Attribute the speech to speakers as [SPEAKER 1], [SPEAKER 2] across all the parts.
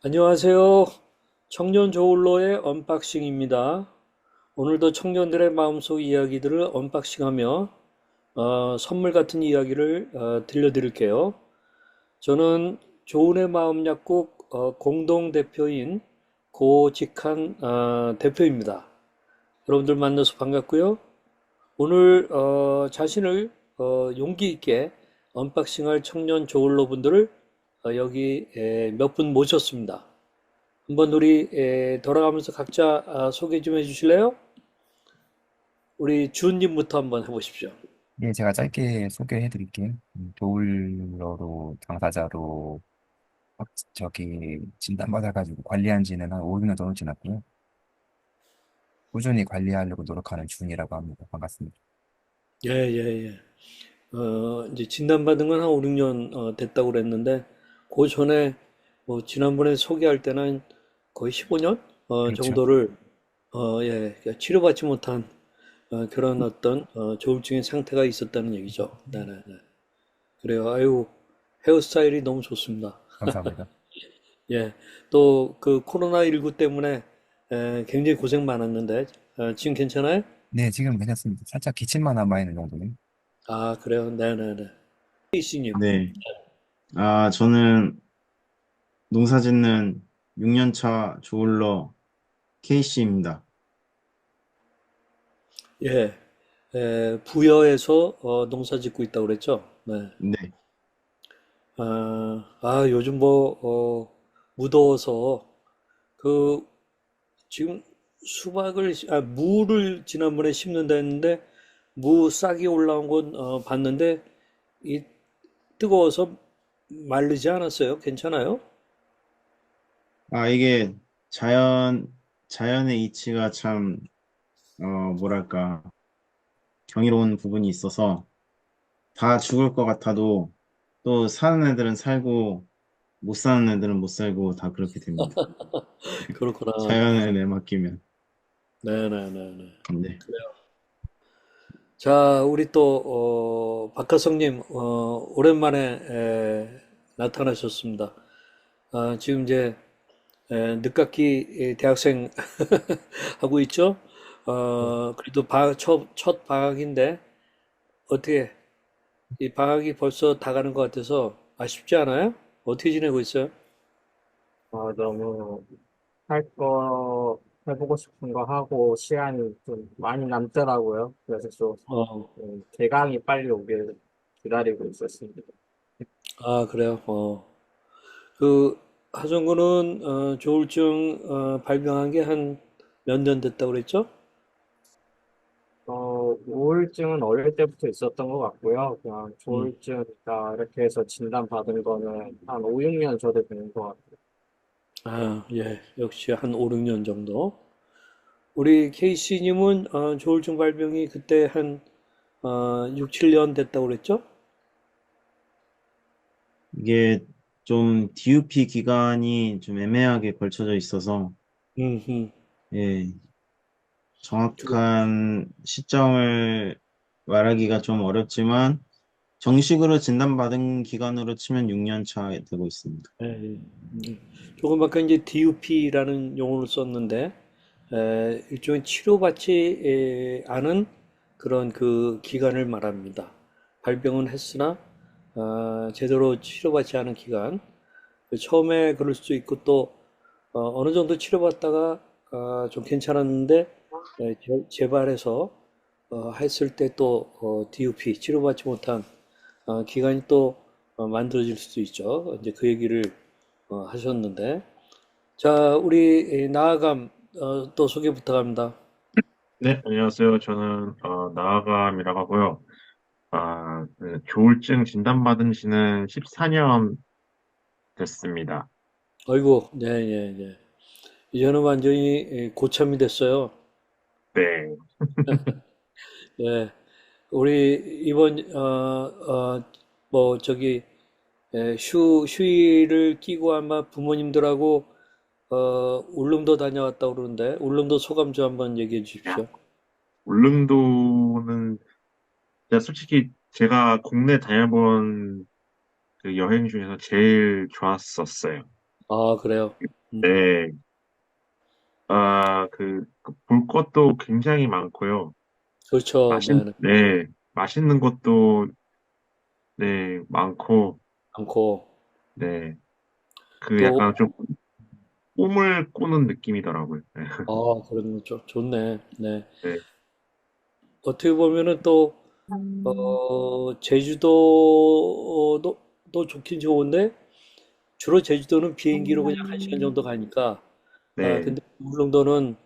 [SPEAKER 1] 안녕하세요. 청년 저울로의 언박싱입니다. 오늘도 청년들의 마음속 이야기들을 언박싱하며 선물 같은 이야기를 들려드릴게요. 저는 조은의 마음 약국 공동 대표인 고직한 대표입니다. 여러분들 만나서 반갑고요. 오늘 자신을 용기 있게 언박싱할 청년 저울로 분들을 여기 몇 분 모셨습니다. 한번 우리 돌아가면서 각자 소개 좀 해주실래요? 우리 주님부터 한번 해보십시오.
[SPEAKER 2] 예, 제가 짧게 소개해 드릴게요. 도울러로 당사자로 진단받아가지고 관리한 지는 한 5년 정도 지났고요. 꾸준히 관리하려고 노력하는 중이라고 합니다. 반갑습니다.
[SPEAKER 1] 예, 예, 예. 이제 진단받은 건 한 5, 6년 됐다고 그랬는데, 그 전에 뭐 지난번에 소개할 때는 거의 15년
[SPEAKER 2] 그렇죠.
[SPEAKER 1] 정도를 예, 그러니까 치료받지 못한 그런 어떤 조울증의 상태가 있었다는 얘기죠. 네네. 그래요. 아유, 헤어스타일이 너무 좋습니다.
[SPEAKER 2] 감사합니다.
[SPEAKER 1] 예. 또 그 코로나19 때문에 굉장히 고생 많았는데 지금 괜찮아요?
[SPEAKER 2] 네, 지금 괜찮습니다. 살짝 기침만 남아있는 정도는.
[SPEAKER 1] 아, 그래요. 네네네. 이씨님.
[SPEAKER 3] 네. 저는 농사 짓는 6년차 조울러 K씨입니다.
[SPEAKER 1] 예. 부여에서 농사 짓고 있다고 그랬죠? 네.
[SPEAKER 3] 네.
[SPEAKER 1] 요즘 뭐 무더워서 그 지금 무를 지난번에 심는다 했는데 무 싹이 올라온 건 봤는데 이 뜨거워서 마르지 않았어요? 괜찮아요?
[SPEAKER 3] 이게 자연의 이치가 참, 뭐랄까, 경이로운 부분이 있어서 다 죽을 것 같아도 또 사는 애들은 살고 못 사는 애들은 못 살고 다 그렇게 됩니다.
[SPEAKER 1] 그렇구나.
[SPEAKER 3] 자연에 내맡기면.
[SPEAKER 1] 네네네네.
[SPEAKER 3] 네.
[SPEAKER 1] 자, 우리 또, 박하성님, 오랜만에 나타나셨습니다. 지금 이제, 늦깎이 대학생 하고 있죠? 그래도 첫 방학인데, 어떻게, 이 방학이 벌써 다 가는 것 같아서 아쉽지 않아요? 어떻게 지내고 있어요?
[SPEAKER 4] 너무 할 거, 해보고 싶은 거 하고 시간이 좀 많이 남더라고요. 그래서 좀
[SPEAKER 1] 어,
[SPEAKER 4] 개강이 빨리 오길 기다리고 있었습니다.
[SPEAKER 1] 그래요? 그, 하정구는, 조울증, 발병한 게 한 몇 년 됐다고 그랬죠?
[SPEAKER 4] 우울증은 어릴 때부터 있었던 것 같고요. 그냥
[SPEAKER 1] 음.
[SPEAKER 4] 조울증이다 이렇게 해서 진단받은 거는 한 5, 6년 전에 되는 것 같아요.
[SPEAKER 1] 예. 역시 한 5, 6년 정도. 우리 K씨님은 조울증 발병이 그때 한 6, 7년 됐다고 그랬죠?
[SPEAKER 3] 이게 좀 DUP 기간이 좀 애매하게 걸쳐져 있어서,
[SPEAKER 1] 음,
[SPEAKER 3] 예,
[SPEAKER 1] 그,
[SPEAKER 3] 정확한 시점을 말하기가 좀 어렵지만 정식으로 진단받은 기간으로 치면 6년 차 되고 있습니다.
[SPEAKER 1] 예, 예. 조금 아까 이제 DUP라는 용어를 썼는데, 일종의 치료받지 않은 그런 그 기간을 말합니다. 발병은 했으나, 제대로 치료받지 않은 기간. 처음에 그럴 수도 있고 또 어느 정도 치료받다가 좀 괜찮았는데 재발해서 했을 때 또 DUP 치료받지 못한 기간이 또 만들어질 수도 있죠. 이제 그 얘기를 하셨는데 자 우리 나아감 또 소개 부탁합니다.
[SPEAKER 5] 네, 안녕하세요. 저는 나아감이라고 하고요. 조울증 진단받은 지는 14년 됐습니다.
[SPEAKER 1] 아이고 네예예 이제는 완전히 고참이 됐어요.
[SPEAKER 5] 네,
[SPEAKER 1] 예 우리 이번 뭐 저기 휴일을 끼고 아마 부모님들하고 울릉도 다녀왔다고 그러는데, 울릉도 소감 좀 한번 얘기해 주십시오.
[SPEAKER 5] 울릉도는 제가 솔직히 제가 국내 다녀본 그 여행 중에서 제일 좋았었어요.
[SPEAKER 1] 아, 그래요. 음,
[SPEAKER 5] 네, 볼 것도 굉장히 많고요.
[SPEAKER 1] 그렇죠. 네, 네.
[SPEAKER 5] 맛있는 것도, 네, 많고,
[SPEAKER 1] 많고
[SPEAKER 5] 네, 그
[SPEAKER 1] 또,
[SPEAKER 5] 약간 좀 꿈을 꾸는 느낌이더라고요. 네,
[SPEAKER 1] 아, 그런 거 좋네. 네.
[SPEAKER 5] 네,
[SPEAKER 1] 어떻게 보면은 또, 제주도도 또 좋긴 좋은데, 주로 제주도는 비행기로 그냥 1시간 정도 가니까,
[SPEAKER 5] 네,
[SPEAKER 1] 근데 울릉도는,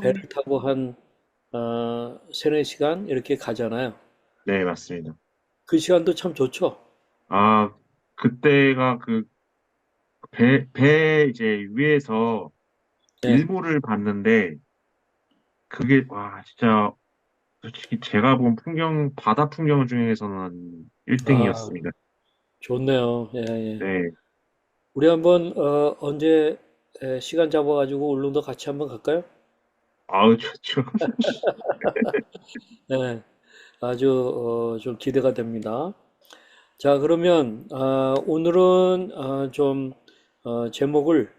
[SPEAKER 1] 배를 타고 한, 세네 시간 이렇게 가잖아요.
[SPEAKER 5] 네, 맞습니다.
[SPEAKER 1] 그 시간도 참 좋죠.
[SPEAKER 5] 아, 그때가 배 이제 위에서
[SPEAKER 1] 네.
[SPEAKER 5] 일몰을 봤는데, 그게, 와, 진짜, 솔직히 제가 본 바다 풍경 중에서는
[SPEAKER 1] 아,
[SPEAKER 5] 1등이었습니다.
[SPEAKER 1] 좋네요. 예, 예.
[SPEAKER 5] 네,
[SPEAKER 1] 우리 한번, 언제, 시간 잡아가지고 울릉도 같이 한번 갈까요?
[SPEAKER 5] 아우, 좋죠.
[SPEAKER 1] 네. 아주, 좀 기대가 됩니다. 자, 그러면, 오늘은, 제목을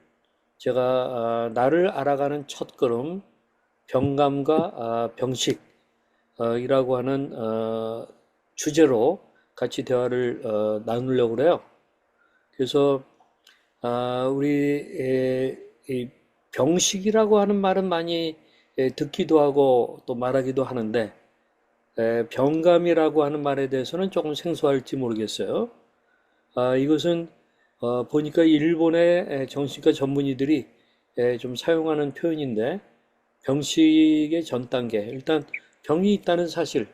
[SPEAKER 1] 제가, 나를 알아가는 첫걸음, 병감과 병식, 이라고 하는, 주제로 같이 대화를, 나누려고 그래요. 그래서, 우리, 이 병식이라고 하는 말은 많이 듣기도 하고 또 말하기도 하는데, 병감이라고 하는 말에 대해서는 조금 생소할지 모르겠어요. 이것은 보니까 일본의 정신과 전문의들이 좀 사용하는 표현인데 병식의 전 단계, 일단 병이 있다는 사실을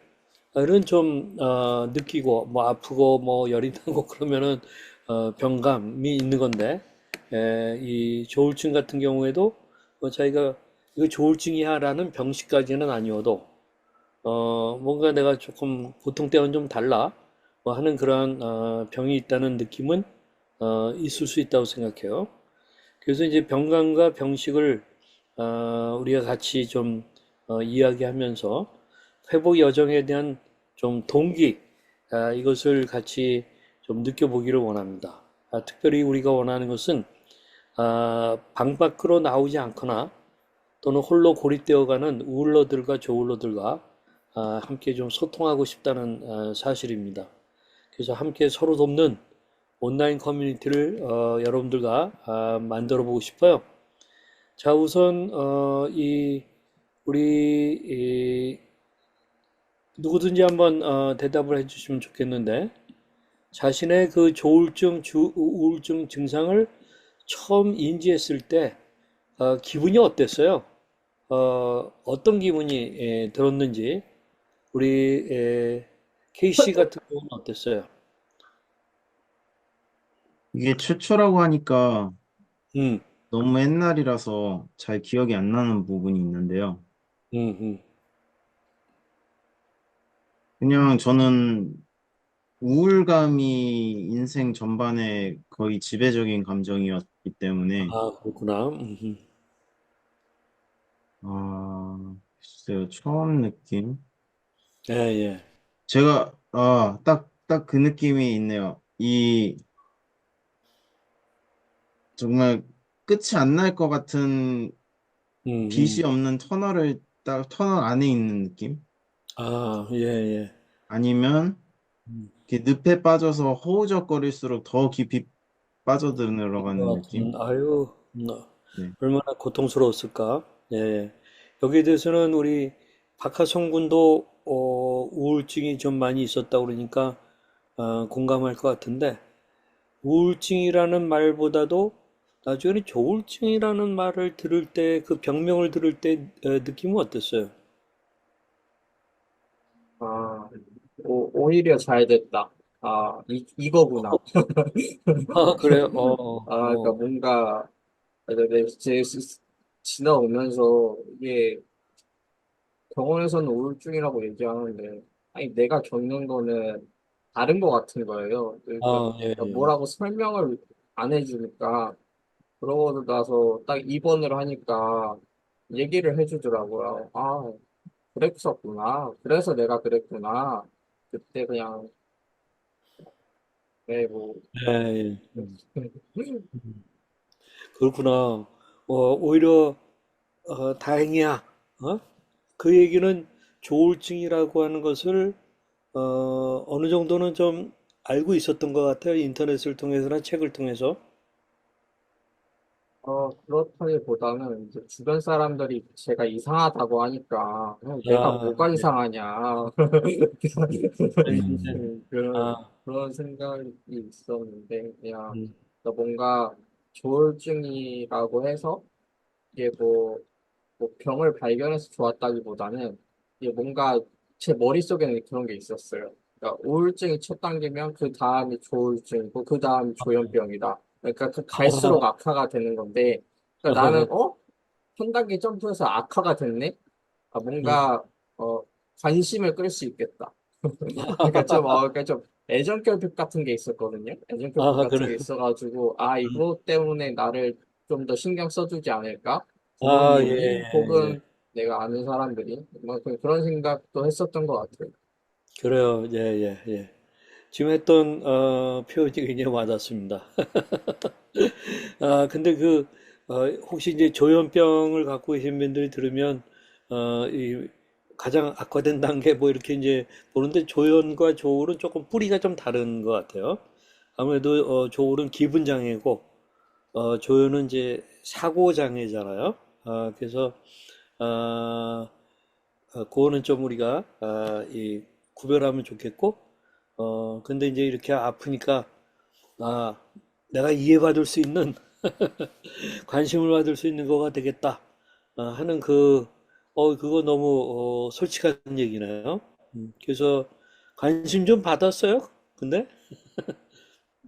[SPEAKER 1] 좀 느끼고 뭐 아프고 뭐 열이 나고 그러면은 병감이 있는 건데 이 조울증 같은 경우에도 자기가 이거 조울증이야라는 병식까지는 아니어도 뭔가 내가 조금 보통 때와는 좀 달라 뭐 하는 그러한 병이 있다는 느낌은 있을 수 있다고 생각해요. 그래서 이제 병감과 병식을 우리가 같이 좀 이야기하면서 회복 여정에 대한 좀 동기 이것을 같이 좀 느껴보기를 원합니다. 특별히 우리가 원하는 것은 방 밖으로 나오지 않거나 또는 홀로 고립되어가는 우울러들과 저울러들과 함께 좀 소통하고 싶다는 사실입니다. 그래서 함께 서로 돕는 온라인 커뮤니티를 여러분들과 만들어 보고 싶어요. 자, 우선 우리 누구든지 한번 대답을 해주시면 좋겠는데 자신의 그 우울증 증상을 처음 인지했을 때 기분이 어땠어요? 어떤 기분이 들었는지 우리 케이씨 같은 경우는 어땠어요?
[SPEAKER 3] 이게 최초라고 하니까
[SPEAKER 1] 음,
[SPEAKER 3] 너무 옛날이라서 잘 기억이 안 나는 부분이 있는데요.
[SPEAKER 1] 음.
[SPEAKER 3] 그냥 저는 우울감이 인생 전반에 거의 지배적인 감정이었기 때문에,
[SPEAKER 1] 그렇구나.
[SPEAKER 3] 글쎄요, 처음 느낌?
[SPEAKER 1] 예, 예.
[SPEAKER 3] 제가, 딱 그 느낌이 있네요. 정말 끝이 안 날 것 같은
[SPEAKER 1] 음,
[SPEAKER 3] 빛이
[SPEAKER 1] 음.
[SPEAKER 3] 없는 터널 안에 있는 느낌?
[SPEAKER 1] 예, 예.
[SPEAKER 3] 아니면,
[SPEAKER 1] 음,
[SPEAKER 3] 이렇게 늪에 빠져서 허우적거릴수록 더 깊이 빠져들어가는
[SPEAKER 1] 것
[SPEAKER 3] 느낌?
[SPEAKER 1] 같은, 아유,
[SPEAKER 3] 네.
[SPEAKER 1] 얼마나 고통스러웠을까. 예. 예. 여기에 대해서는 우리 박하성 군도 우울증이 좀 많이 있었다 그러니까 공감할 것 같은데 우울증이라는 말보다도 나중에 조울증이라는 말을 들을 때 그 병명을 들을 때 느낌은 어땠어요?
[SPEAKER 4] 아, 오히려 잘 됐다. 이거구나.
[SPEAKER 1] 그래요?
[SPEAKER 4] 그러니까 뭔가, 이제 지나오면서 이게 병원에서는 우울증이라고 얘기하는데, 아니, 내가 겪는 거는 다른 거 같은 거예요. 그러니까
[SPEAKER 1] 예, 예.
[SPEAKER 4] 뭐라고 설명을 안 해주니까, 그러고 나서 딱 입원을 하니까 얘기를 해주더라고요. 그랬었구나. 그래서 내가 그랬구나. 그때 그냥 네, 뭐,
[SPEAKER 1] 예, 예. 그렇구나. 오히려 다행이야. 어? 그 얘기는 조울증이라고 하는 것을 어느 정도는 좀 알고 있었던 것 같아요. 인터넷을 통해서나 책을 통해서.
[SPEAKER 4] 그렇다기보다는 이제 주변 사람들이 제가 이상하다고 하니까 내가
[SPEAKER 1] 아,
[SPEAKER 4] 뭐가
[SPEAKER 1] 네.
[SPEAKER 4] 이상하냐
[SPEAKER 2] 음,
[SPEAKER 4] 그런
[SPEAKER 1] 아,
[SPEAKER 4] 그런 생각이 있었는데 그냥
[SPEAKER 1] 음.
[SPEAKER 4] 뭔가 조울증이라고 해서 이게 뭐 병을 발견해서 좋았다기보다는 이게 뭔가 제 머릿속에는 그런 게 있었어요. 그러니까 우울증이 첫 단계면 그 다음이 조울증이고 그 다음이 조현병이다. 그러니까 그 갈수록 악화가 되는 건데 그러니까 나는 한 단계 점프해서 악화가 됐네? 아,
[SPEAKER 1] 음.
[SPEAKER 4] 뭔가 관심을 끌 수 있겠다. 그러니까 좀 애정결핍 같은 게 있었거든요. 애정결핍
[SPEAKER 1] 아,
[SPEAKER 4] 같은
[SPEAKER 1] 그래.
[SPEAKER 4] 게 있어가지고 아 이거 때문에 나를 좀 더 신경 써주지 않을까?
[SPEAKER 1] 아, 예,
[SPEAKER 4] 부모님이
[SPEAKER 1] 예, 예.
[SPEAKER 4] 혹은 내가 아는 사람들이 뭐 그런 생각도 했었던 것 같아요.
[SPEAKER 1] 그래요. 예, 예, 예. 지금 했던 표현이 굉장히 와닿습니다. 근데 혹시 이제 조현병을 갖고 계신 분들이 들으면, 이 가장 악화된 단계 뭐 이렇게 이제 보는데 조현과 조울은 조금 뿌리가 좀 다른 것 같아요. 아무래도 조울은 기분 장애고, 조현은 이제 사고 장애잖아요. 그래서, 어, 그거는 좀 우리가, 구별하면 좋겠고, 근데 이제 이렇게 아프니까, 아, 내가 이해받을 수 있는 관심을 받을 수 있는 거가 되겠다 하는 그거 너무 솔직한 얘기네요. 그래서 관심 좀 받았어요. 근데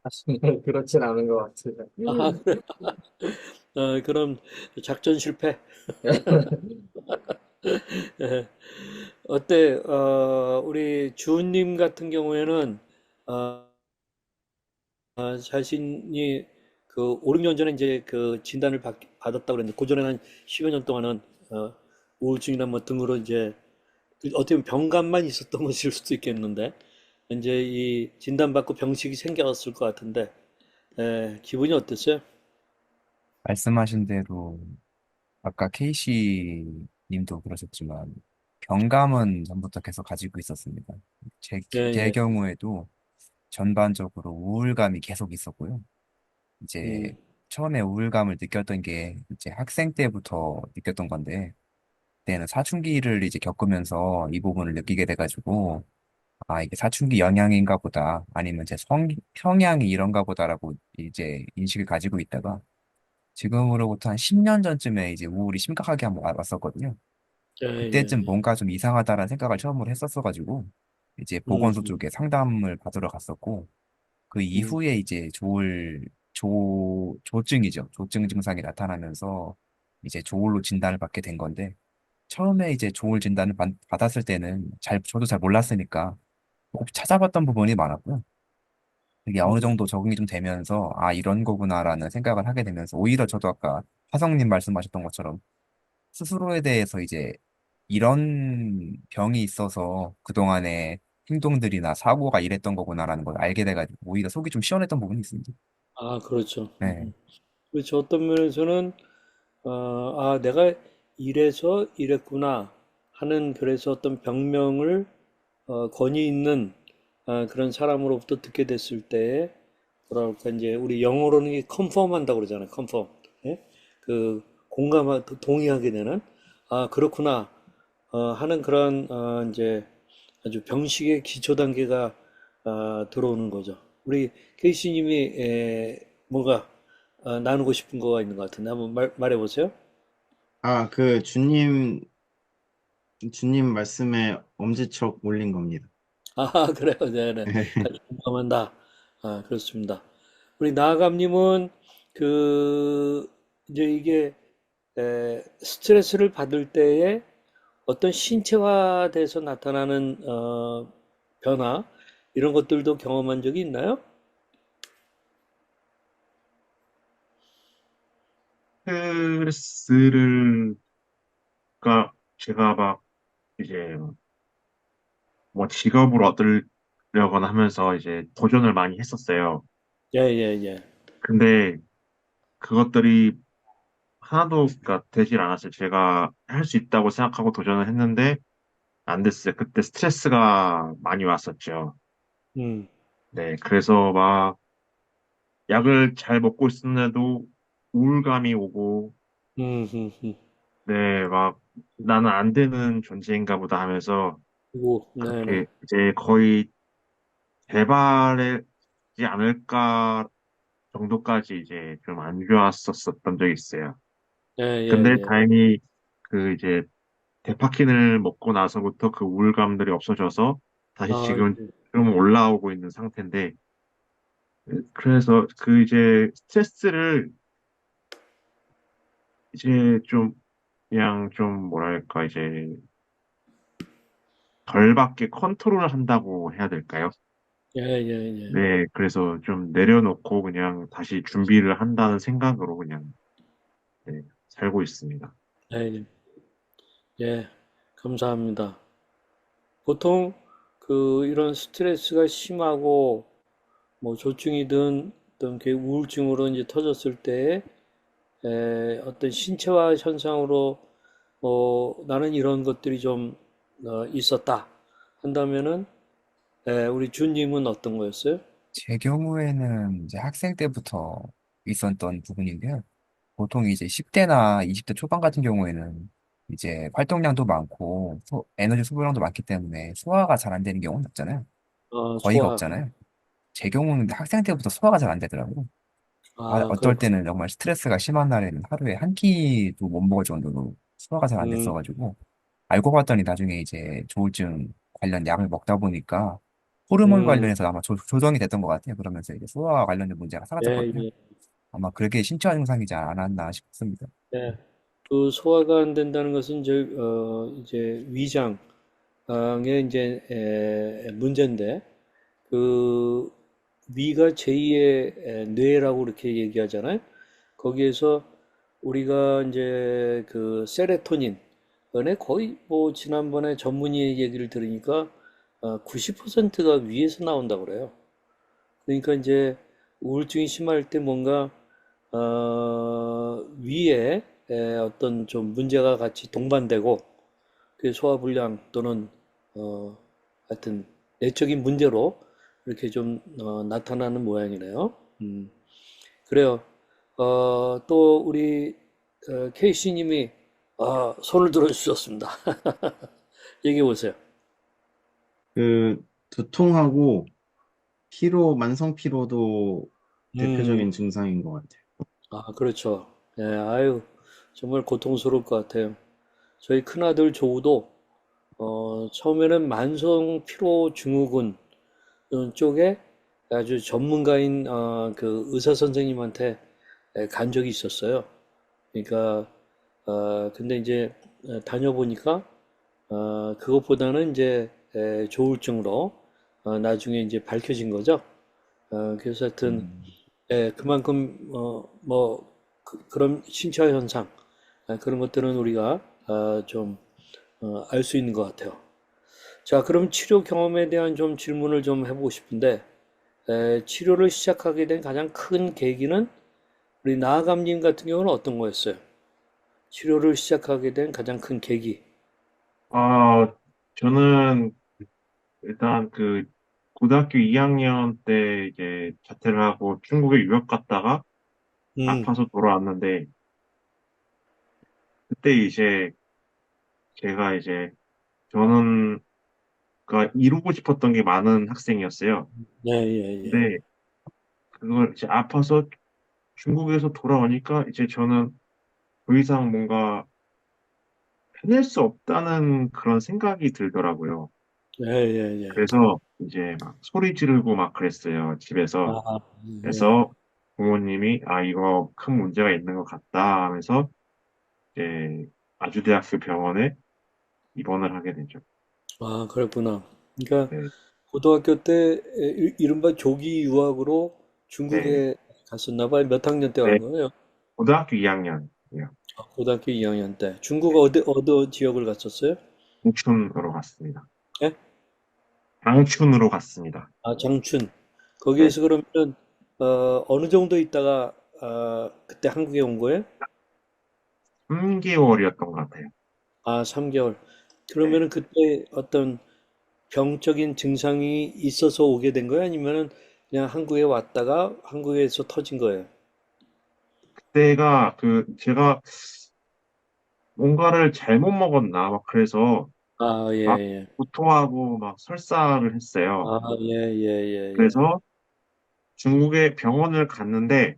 [SPEAKER 4] 사실 그렇진 않은 것 같아요.
[SPEAKER 1] 아, 그래. 그럼 작전 실패. 예. 어때? 우리 주님 같은 경우에는 어, 자신이 그 5, 6년 전에 이제 그 진단을 받았다고 그랬는데 그전에 한 10여 년 동안은 어, 우울증이나 뭐 등으로 이제 어떻게 보면 병감만 있었던 것일 수도 있겠는데 이제 이 진단받고 병식이 생겼을 것 같은데 기분이 어땠어요?
[SPEAKER 2] 말씀하신 대로 아까 케이시 님도 그러셨지만 경감은 전부터 계속 가지고 있었습니다.
[SPEAKER 1] 예,
[SPEAKER 2] 제
[SPEAKER 1] 예.
[SPEAKER 2] 경우에도 전반적으로 우울감이 계속 있었고요. 이제
[SPEAKER 1] 음,
[SPEAKER 2] 처음에 우울감을 느꼈던 게 이제 학생 때부터 느꼈던 건데 그때는 사춘기를 이제 겪으면서 이 부분을 느끼게 돼가지고 아 이게 사춘기 영향인가 보다 아니면 제 성향이 이런가 보다라고 이제 인식을 가지고 있다가 지금으로부터 한 10년 전쯤에 이제 우울이 심각하게 한번 왔었거든요.
[SPEAKER 1] 예,
[SPEAKER 2] 그때쯤
[SPEAKER 1] 예, 예.
[SPEAKER 2] 뭔가 좀 이상하다라는 생각을 처음으로 했었어가지고 이제 보건소
[SPEAKER 1] 음,
[SPEAKER 2] 쪽에 상담을 받으러 갔었고 그
[SPEAKER 1] 음,
[SPEAKER 2] 이후에 이제 조증이죠. 조증 증상이 나타나면서 이제 조울로 진단을 받게 된 건데 처음에 이제 조울 진단을 받았을 때는 저도 잘 몰랐으니까 꼭 찾아봤던 부분이 많았고요. 이게 어느
[SPEAKER 1] 음.
[SPEAKER 2] 정도 적응이 좀 되면서 아 이런 거구나라는 생각을 하게 되면서 오히려 저도 아까 화성님 말씀하셨던 것처럼 스스로에 대해서 이제 이런 병이 있어서 그동안의 행동들이나 사고가 이랬던 거구나라는 걸 알게 돼가지고 오히려 속이 좀 시원했던 부분이 있습니다.
[SPEAKER 1] 그렇죠.
[SPEAKER 2] 네,
[SPEAKER 1] 그렇죠. 어떤 면에서는 내가 이래서 이랬구나 하는 그래서 어떤 병명을 권위 있는 그런 사람으로부터 듣게 됐을 때 뭐랄까 이제 우리 영어로는 이 컨펌 한다고 그러잖아요. 컨펌. 예? 그 동의하게 되는 그렇구나 하는 그런 이제 아주 병식의 기초 단계가 들어오는 거죠. 우리 케이시님이 뭔가 나누고 싶은 거가 있는 것 같은데 한번 말해 보세요.
[SPEAKER 3] 그 주님 말씀에 엄지척 올린 겁니다.
[SPEAKER 1] 그래요. 네네. 같이 공감한다. 그렇습니다. 우리 나아감님은 그 이제 이게 스트레스를 받을 때에 어떤 신체화돼서 나타나는 변화 이런 것들도 경험한 적이 있나요?
[SPEAKER 5] 스트레스를, 제가 막 이제 뭐 직업을 하면서 이제 도전을 많이 했었어요.
[SPEAKER 1] 예, 예, 예.
[SPEAKER 5] 근데 그것들이 하나도 그러니까 되질 않았어요. 제가 할 수 있다고 생각하고 도전을 했는데 안 됐어요. 그때 스트레스가 많이 왔었죠.
[SPEAKER 1] 음,
[SPEAKER 5] 네, 그래서 막 약을 잘 먹고 있었는데도 우울감이 오고,
[SPEAKER 1] 음, 음, 음.
[SPEAKER 5] 네, 막 나는 안 되는 존재인가 보다 하면서
[SPEAKER 1] 그리고, 네네.
[SPEAKER 5] 그렇게 이제 거의 재발하지 않을까 정도까지 이제 좀 안 좋았었던 적이 있어요.
[SPEAKER 1] 예, 예,
[SPEAKER 5] 근데
[SPEAKER 1] 예.
[SPEAKER 5] 다행히 그 이제 데파킨을 먹고 나서부터 그 우울감들이 없어져서 다시
[SPEAKER 1] 아,
[SPEAKER 5] 지금 좀 올라오고 있는 상태인데, 그래서 그 이제 스트레스를 이제 좀 그냥 좀 뭐랄까 이제 덜 받게 컨트롤 한다고 해야 될까요?
[SPEAKER 1] 예, 예, 예.
[SPEAKER 5] 네, 그래서 좀 내려놓고 그냥 다시 준비를 한다는 생각으로 그냥 네, 살고 있습니다.
[SPEAKER 1] 예, 예. 예, 감사합니다. 보통 이런 스트레스가 심하고 뭐 조증이든 어떤 그 우울증으로 이제 터졌을 때 어떤 신체화 현상으로 나는 이런 것들이 좀 있었다 한다면은 우리 주님은 어떤 거였어요?
[SPEAKER 2] 제 경우에는 이제 학생 때부터 있었던 부분인데요. 보통 이제 10대나 20대 초반 같은 경우에는 이제 활동량도 많고 에너지 소비량도 많기 때문에 소화가 잘 안 되는 경우는 없잖아요. 거의가
[SPEAKER 1] 소화.
[SPEAKER 2] 없잖아요. 제 경우는 근데 학생 때부터 소화가 잘 안 되더라고요. 어떨
[SPEAKER 1] 그렇군.
[SPEAKER 2] 때는 정말 스트레스가 심한 날에는 하루에 한 끼도 못 먹을 정도로 소화가 잘 안
[SPEAKER 1] 음,
[SPEAKER 2] 됐어가지고 알고 봤더니 나중에 이제 조울증 관련 약을 먹다 보니까 호르몬
[SPEAKER 1] 음,
[SPEAKER 2] 관련해서 아마 조정이 됐던 것 같아요. 그러면서 이제 소화 관련된 문제가
[SPEAKER 1] 예,
[SPEAKER 2] 사라졌거든요.
[SPEAKER 1] 예,
[SPEAKER 2] 아마 그게 신체화 증상이지 않았나 싶습니다.
[SPEAKER 1] 예. 그 소화가 안 된다는 것은 이제 위장의 이제 문제인데 그 위가 제2의 뇌라고 이렇게 얘기하잖아요. 거기에서 우리가 이제 그 세로토닌에 거의 뭐 지난번에 전문의 얘기를 들으니까 90%가 위에서 나온다고 그래요. 그러니까 이제 우울증이 심할 때 뭔가 위에 어떤 좀 문제가 같이 동반되고 그 소화불량 또는 하여튼 내적인 문제로 이렇게 좀 나타나는 모양이네요. 그래요. 또 우리 케이씨님이 손을 들어주셨습니다. 얘기해 보세요.
[SPEAKER 3] 그 두통하고 피로, 만성 피로도
[SPEAKER 1] 음,
[SPEAKER 3] 대표적인 증상인 것 같아요.
[SPEAKER 1] 그렇죠. 예, 아유, 정말 고통스러울 것 같아요. 저희 큰아들 조우도 처음에는 만성 피로 증후군 쪽에 아주 전문가인 그 의사 선생님한테 간 적이 있었어요. 그러니까 근데 이제 다녀보니까 그것보다는 이제 조울증으로 나중에 이제 밝혀진 거죠. 그래서 하여튼
[SPEAKER 3] 음,
[SPEAKER 1] 그만큼 뭐 그런 신체화 현상 그런 것들은 우리가 좀 알 수 있는 것 같아요. 자, 그럼 치료 경험에 대한 좀 질문을 좀 해보고 싶은데 치료를 시작하게 된 가장 큰 계기는 우리 나아감님 같은 경우는 어떤 거였어요? 치료를 시작하게 된 가장 큰 계기.
[SPEAKER 5] 아, 저는 일단 그 고등학교 2학년 때 이제 자퇴를 하고 중국에 유학 갔다가
[SPEAKER 1] 음,
[SPEAKER 5] 아파서 돌아왔는데 그때 이제 제가 이제 저는 그 이루고 싶었던 게 많은 학생이었어요.
[SPEAKER 1] 예, 예, 예.
[SPEAKER 5] 근데 그걸 이제 아파서 중국에서 돌아오니까 이제 저는 더 이상 뭔가 해낼 수 없다는 그런 생각이 들더라고요.
[SPEAKER 1] 예, 예, 예.
[SPEAKER 5] 그래서 이제 막 소리 지르고 막 그랬어요, 집에서.
[SPEAKER 1] 예.
[SPEAKER 5] 그래서 부모님이 아, 이거 큰 문제가 있는 것 같다 하면서 이제 아주대학교 병원에 입원을 하게 되죠.
[SPEAKER 1] 그랬구나. 그러니까
[SPEAKER 5] 네,
[SPEAKER 1] 고등학교 때 이른바 조기 유학으로
[SPEAKER 5] 네,
[SPEAKER 1] 중국에 갔었나 봐요. 몇 학년 때
[SPEAKER 5] 네.
[SPEAKER 1] 간 거예요?
[SPEAKER 5] 고등학교 2학년이요.
[SPEAKER 1] 고등학교 2학년 때. 중국 어디 지역을 갔었어요?
[SPEAKER 5] 옥천으로 갔습니다.
[SPEAKER 1] 예?
[SPEAKER 5] 장춘으로 갔습니다.
[SPEAKER 1] 아, 장춘.
[SPEAKER 5] 네,
[SPEAKER 1] 거기에서 그러면은, 어느 정도 있다가, 그때 한국에 온 거예요?
[SPEAKER 5] 3개월이었던 것 같아요.
[SPEAKER 1] 아, 3개월.
[SPEAKER 5] 네.
[SPEAKER 1] 그러면은 그때 어떤 병적인 증상이 있어서 오게 된 거예요? 아니면은 그냥 한국에 왔다가 한국에서 터진 거예요?
[SPEAKER 5] 그때가 제가 뭔가를 잘못 먹었나, 막 그래서
[SPEAKER 1] 아, 예,
[SPEAKER 5] 막
[SPEAKER 1] 예.
[SPEAKER 5] 구토하고 막 설사를 했어요.
[SPEAKER 1] 아, 예, 예, 예, 예.
[SPEAKER 5] 그래서 중국에 병원을 갔는데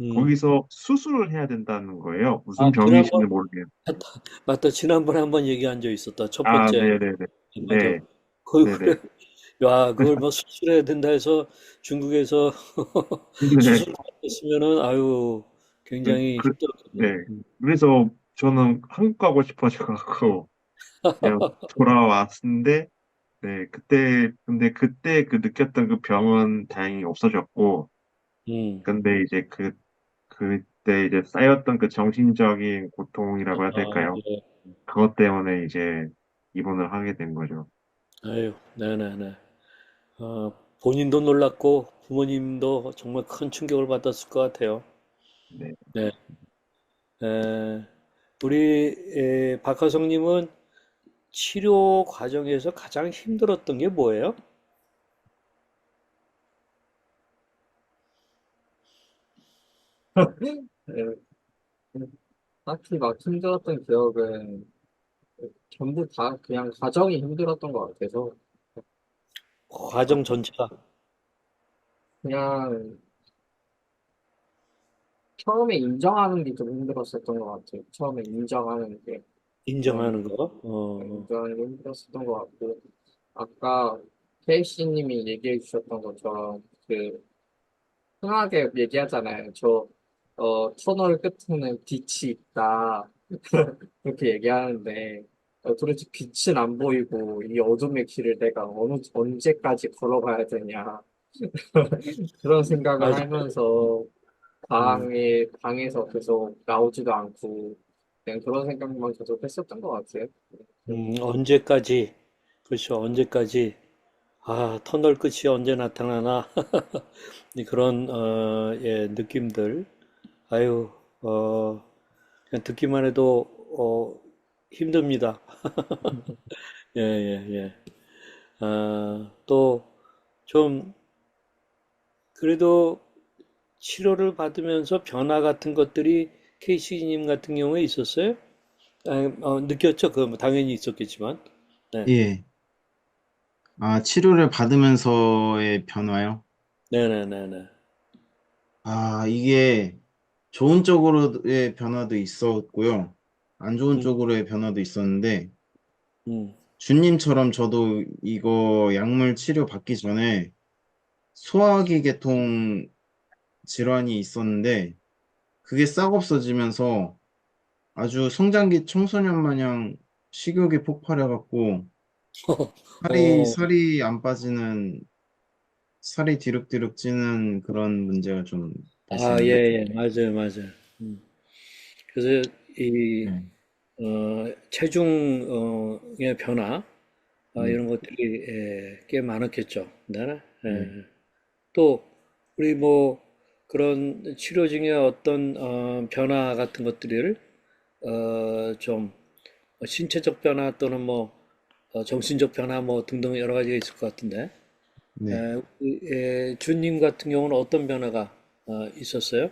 [SPEAKER 1] 음.
[SPEAKER 5] 거기서 수술을 해야 된다는 거예요. 무슨
[SPEAKER 1] 아, 지난번,
[SPEAKER 5] 병이신지 모르겠어요.
[SPEAKER 1] 맞다, 맞다. 지난번에 한번 얘기한 적 있었다. 첫
[SPEAKER 5] 아,
[SPEAKER 1] 번째.
[SPEAKER 5] 네네네.
[SPEAKER 1] 맞아.
[SPEAKER 5] 네,
[SPEAKER 1] 거기
[SPEAKER 5] 네네.
[SPEAKER 1] 그래. 야, 그걸 뭐 수술해야 된다 해서 중국에서
[SPEAKER 5] 네.
[SPEAKER 1] 수술 받았으면은, 아유,
[SPEAKER 5] 그,
[SPEAKER 1] 굉장히
[SPEAKER 5] 그,
[SPEAKER 1] 힘들었겠네.
[SPEAKER 5] 네. 그래서 저는 한국 가고 싶어져갖고 그냥 돌아왔는데, 네, 근데 그때 그 느꼈던 그 병은 다행히 없어졌고,
[SPEAKER 1] 음.
[SPEAKER 5] 근데 이제 그때 이제 쌓였던 그 정신적인 고통이라고 해야
[SPEAKER 1] 아,
[SPEAKER 5] 될까요?
[SPEAKER 1] 예.
[SPEAKER 5] 그것 때문에 이제 입원을 하게 된 거죠.
[SPEAKER 1] 아유, 네네네. 본인도 놀랐고 부모님도 정말 큰 충격을 받았을 것 같아요.
[SPEAKER 5] 네.
[SPEAKER 1] 네. 에, 우리 박하성님은 치료 과정에서 가장 힘들었던 게 뭐예요?
[SPEAKER 4] 네, 딱히 막 힘들었던 기억은 전부 다 그냥 과정이 힘들었던 것 같아서
[SPEAKER 1] 과정 전체가
[SPEAKER 4] 그냥 처음에 인정하는 게 좀 힘들었었던 것 같아요. 처음에 인정하는 게 좀
[SPEAKER 1] 인정하는 거.
[SPEAKER 4] 인정하는 게 힘들었었던 것 같고 아까 케이씨님이 얘기해 주셨던 것처럼 그 흔하게 얘기하잖아요. 터널 끝에는 빛이 있다. 그렇게 얘기하는데, 도대체 빛은 안 보이고, 이 어둠의 길을 내가 언제까지 걸어가야 되냐. 그런 생각을
[SPEAKER 1] 맞아.
[SPEAKER 4] 하면서,
[SPEAKER 1] 음,
[SPEAKER 4] 방에서 계속 나오지도 않고, 그냥 그런 생각만 계속 했었던 것 같아요.
[SPEAKER 1] 언제까지, 그렇죠. 언제까지, 터널 끝이 언제 나타나나. 그런, 예, 느낌들. 아유, 그냥 듣기만 해도, 힘듭니다. 예, 예, 예. 또, 좀, 그래도 치료를 받으면서 변화 같은 것들이 케이시님 같은 경우에 있었어요? 느꼈죠? 그, 당연히 있었겠지만. 네.
[SPEAKER 3] 예. 아, 치료를 받으면서의 변화요?
[SPEAKER 1] 네네네네.
[SPEAKER 3] 아, 이게 좋은 쪽으로의 변화도 있었고요. 안 좋은
[SPEAKER 1] 음,
[SPEAKER 3] 쪽으로의 변화도 있었는데,
[SPEAKER 1] 음.
[SPEAKER 3] 주님처럼 저도 이거 약물 치료 받기 전에 소화기 계통 질환이 있었는데, 그게 싹 없어지면서 아주 성장기 청소년 마냥 식욕이 폭발해갖고,
[SPEAKER 1] 어,
[SPEAKER 3] 살이 안 빠지는, 살이 뒤룩뒤룩 찌는 그런 문제가 좀
[SPEAKER 1] 예,
[SPEAKER 3] 발생을 했죠.
[SPEAKER 1] 예, 맞아요, 맞아요. 음. 그래서 이,
[SPEAKER 3] 네.
[SPEAKER 1] 체중의 변화,
[SPEAKER 3] 네.
[SPEAKER 1] 이런 것들이 꽤 많았겠죠. 네.
[SPEAKER 3] 네.
[SPEAKER 1] 또 우리 뭐 그런 치료 중에 어떤 변화 같은 것들을 좀 신체적 변화 또는 뭐 정신적 변화 뭐 등등 여러 가지가 있을 것 같은데
[SPEAKER 3] 네.
[SPEAKER 1] 주님 같은 경우는 어떤 변화가 있었어요?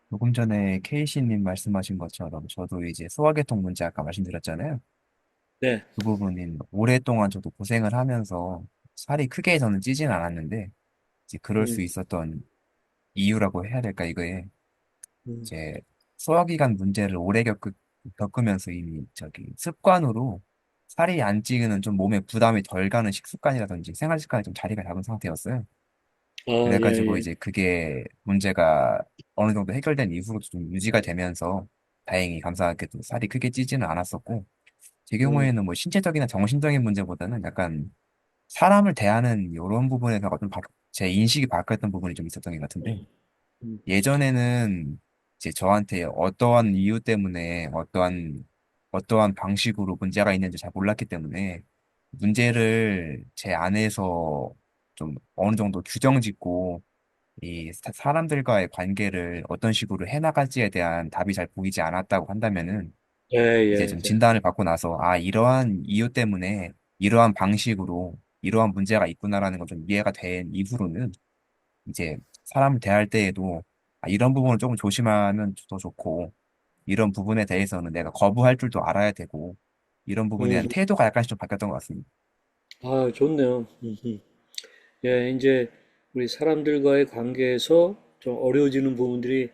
[SPEAKER 2] 조금 전에 케이시님 말씀하신 것처럼 저도 이제 소화계통 문제 아까 말씀드렸잖아요.
[SPEAKER 1] 네,
[SPEAKER 2] 그 부분인 오랫동안 저도 고생을 하면서 살이 크게 저는 찌진 않았는데 이제 그럴 수
[SPEAKER 1] 음,
[SPEAKER 2] 있었던 이유라고 해야 될까 이거에
[SPEAKER 1] 음,
[SPEAKER 2] 이제 소화기관 문제를 오래 겪으면서 이미 저기 습관으로 살이 안 찌는 좀 몸에 부담이 덜 가는 식습관이라든지 생활 습관이 좀 자리가 잡은 상태였어요.
[SPEAKER 1] 예,
[SPEAKER 2] 그래가지고
[SPEAKER 1] 예,
[SPEAKER 2] 이제 그게 문제가 어느 정도 해결된 이후로도 좀 유지가 되면서 다행히 감사하게도 살이 크게 찌지는 않았었고 제
[SPEAKER 1] 음,
[SPEAKER 2] 경우에는 뭐 신체적이나 정신적인 문제보다는 약간 사람을 대하는 이런 부분에서 제 인식이 바뀌었던 부분이 좀 있었던 것 같은데
[SPEAKER 1] 음,
[SPEAKER 2] 예전에는 이제 저한테 어떠한 이유 때문에 어떠한 방식으로 문제가 있는지 잘 몰랐기 때문에 문제를 제 안에서 좀 어느 정도 규정 짓고 이 사람들과의 관계를 어떤 식으로 해나갈지에 대한 답이 잘 보이지 않았다고 한다면은
[SPEAKER 1] 예,
[SPEAKER 2] 이제
[SPEAKER 1] 예,
[SPEAKER 2] 좀
[SPEAKER 1] 예.
[SPEAKER 2] 진단을 받고 나서 아, 이러한 이유 때문에 이러한 방식으로 이러한 문제가 있구나라는 걸 좀 이해가 된 이후로는 이제 사람을 대할 때에도 아, 이런 부분을 조금 조심하면 더 좋고 이런 부분에 대해서는 내가 거부할 줄도 알아야 되고 이런 부분에
[SPEAKER 1] 음,
[SPEAKER 2] 대한 태도가 약간씩 좀 바뀌었던 것 같습니다.
[SPEAKER 1] 아, 좋네요. 예, 이제 우리 사람들과의 관계에서 좀 어려워지는 부분들이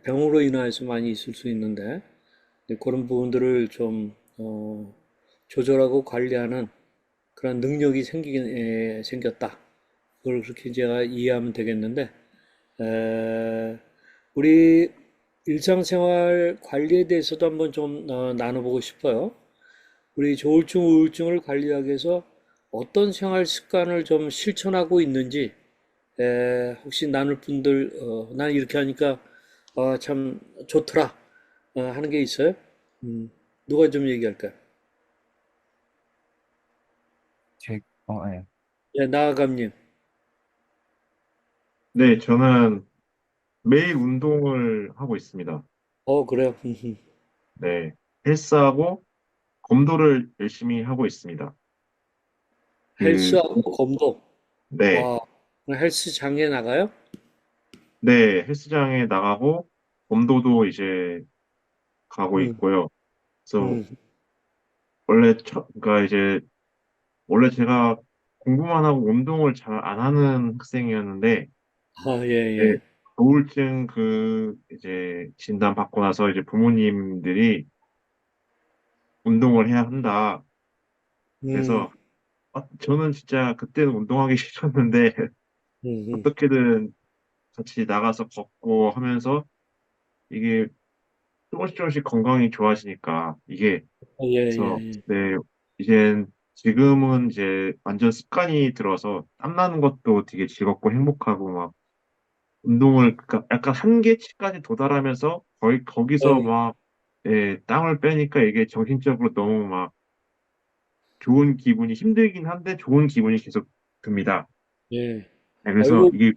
[SPEAKER 1] 병으로 인하여서 많이 있을 수 있는데, 이제 그런 부분들을 좀, 조절하고 관리하는 그런 능력이 생겼다. 그걸 그렇게 제가 이해하면 되겠는데, 에, 우리 일상생활 관리에 대해서도 한번 좀 나눠보고 싶어요. 우리 조울증, 우울증을 관리하기 위해서 어떤 생활 습관을 좀 실천하고 있는지, 혹시 나눌 분들, 난 이렇게 하니까 참 좋더라 하는 게 있어요? 누가 좀 얘기할까요?
[SPEAKER 2] 예.
[SPEAKER 1] 예, 나아감님.
[SPEAKER 5] 네, 저는 매일 운동을 하고 있습니다.
[SPEAKER 1] 그래요.
[SPEAKER 5] 네, 헬스하고 검도를 열심히 하고 있습니다. 그,
[SPEAKER 1] 헬스하고 검도.
[SPEAKER 5] 네,
[SPEAKER 1] 와, 헬스장에 나가요?
[SPEAKER 5] 네, 헬스장에 나가고 검도도 이제 가고
[SPEAKER 1] 음,
[SPEAKER 5] 있고요. 그래서
[SPEAKER 1] 음.
[SPEAKER 5] 그러니까 이제 원래 제가 공부만 하고 운동을 잘 안 하는 학생이었는데,
[SPEAKER 1] 아, 예,
[SPEAKER 5] 네,
[SPEAKER 1] 예.
[SPEAKER 5] 우울증 이제 진단 받고 나서 이제 부모님들이 운동을 해야 한다.
[SPEAKER 1] 음,
[SPEAKER 5] 그래서 저는 진짜 그때는 운동하기 싫었는데
[SPEAKER 1] 음.
[SPEAKER 5] 어떻게든 같이 나가서 걷고 하면서 이게 조금씩 조금씩 건강이 좋아지니까 이게
[SPEAKER 1] 예,
[SPEAKER 5] 그래서
[SPEAKER 1] 예, 예.
[SPEAKER 5] 네, 지금은 이제 완전 습관이 들어서 땀나는 것도 되게 즐겁고 행복하고 막 운동을 그러니까 약간 한계치까지 도달하면서 거의 거기서
[SPEAKER 1] 예,
[SPEAKER 5] 막 예, 땀을 빼니까 이게 정신적으로 너무 막 좋은 기분이 힘들긴 한데 좋은 기분이 계속 듭니다.
[SPEAKER 1] 예.
[SPEAKER 5] 네, 그래서
[SPEAKER 1] 아이고,
[SPEAKER 5] 이게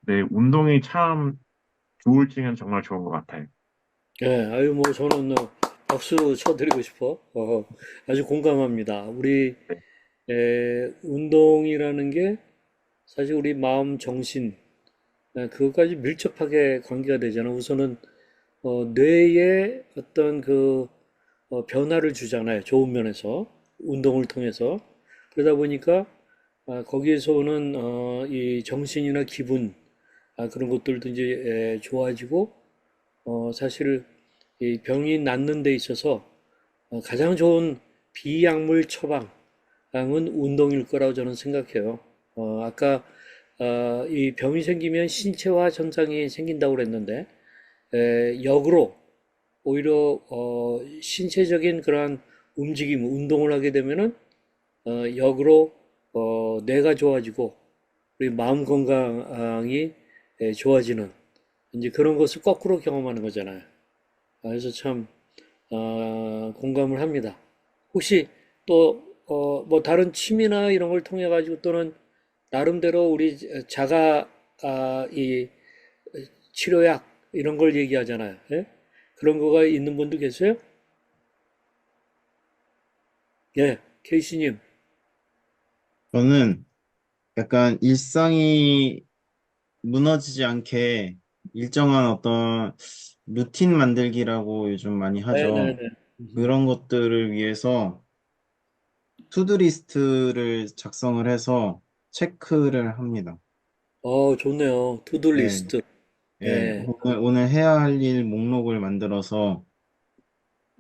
[SPEAKER 5] 네, 운동이 참 우울증엔 정말 좋은 것 같아요.
[SPEAKER 1] 예, 아유, 뭐, 저는 박수 쳐드리고 싶어. 아주 공감합니다.
[SPEAKER 5] 네,
[SPEAKER 1] 운동이라는 게 사실 우리 마음, 정신, 그것까지 밀접하게 관계가 되잖아. 우선은, 뇌에 어떤 변화를 주잖아요. 좋은 면에서. 운동을 통해서. 그러다 보니까, 거기에서 오는, 이 정신이나 기분, 그런 것들도 이제 좋아지고, 사실 이 병이 낫는 데 있어서 가장 좋은 비약물 처방은 운동일 거라고 저는 생각해요. 아까 이 병이 생기면 신체화 현상이 생긴다고 그랬는데 역으로 오히려 신체적인 그러한 움직임, 운동을 하게 되면은 역으로 뇌가 좋아지고 우리 마음 건강이 좋아지는 이제 그런 것을 거꾸로 경험하는 거잖아요. 그래서 참 공감을 합니다. 혹시 또 뭐 다른 취미나 이런 걸 통해 가지고 또는 나름대로 우리 자가 이 치료약 이런 걸 얘기하잖아요. 예? 그런 거가 있는 분도 계세요? 예, 케이시님.
[SPEAKER 3] 저는 약간 일상이 무너지지 않게 일정한 어떤 루틴 만들기라고 요즘 많이 하죠.
[SPEAKER 1] 네네네.
[SPEAKER 3] 그런 것들을 위해서 투두리스트를 작성을 해서 체크를 합니다.
[SPEAKER 1] 좋네요. 투두
[SPEAKER 3] 예,
[SPEAKER 1] 리스트.
[SPEAKER 3] 예.
[SPEAKER 1] 예.
[SPEAKER 3] 오늘 해야 할 일 목록을 만들어서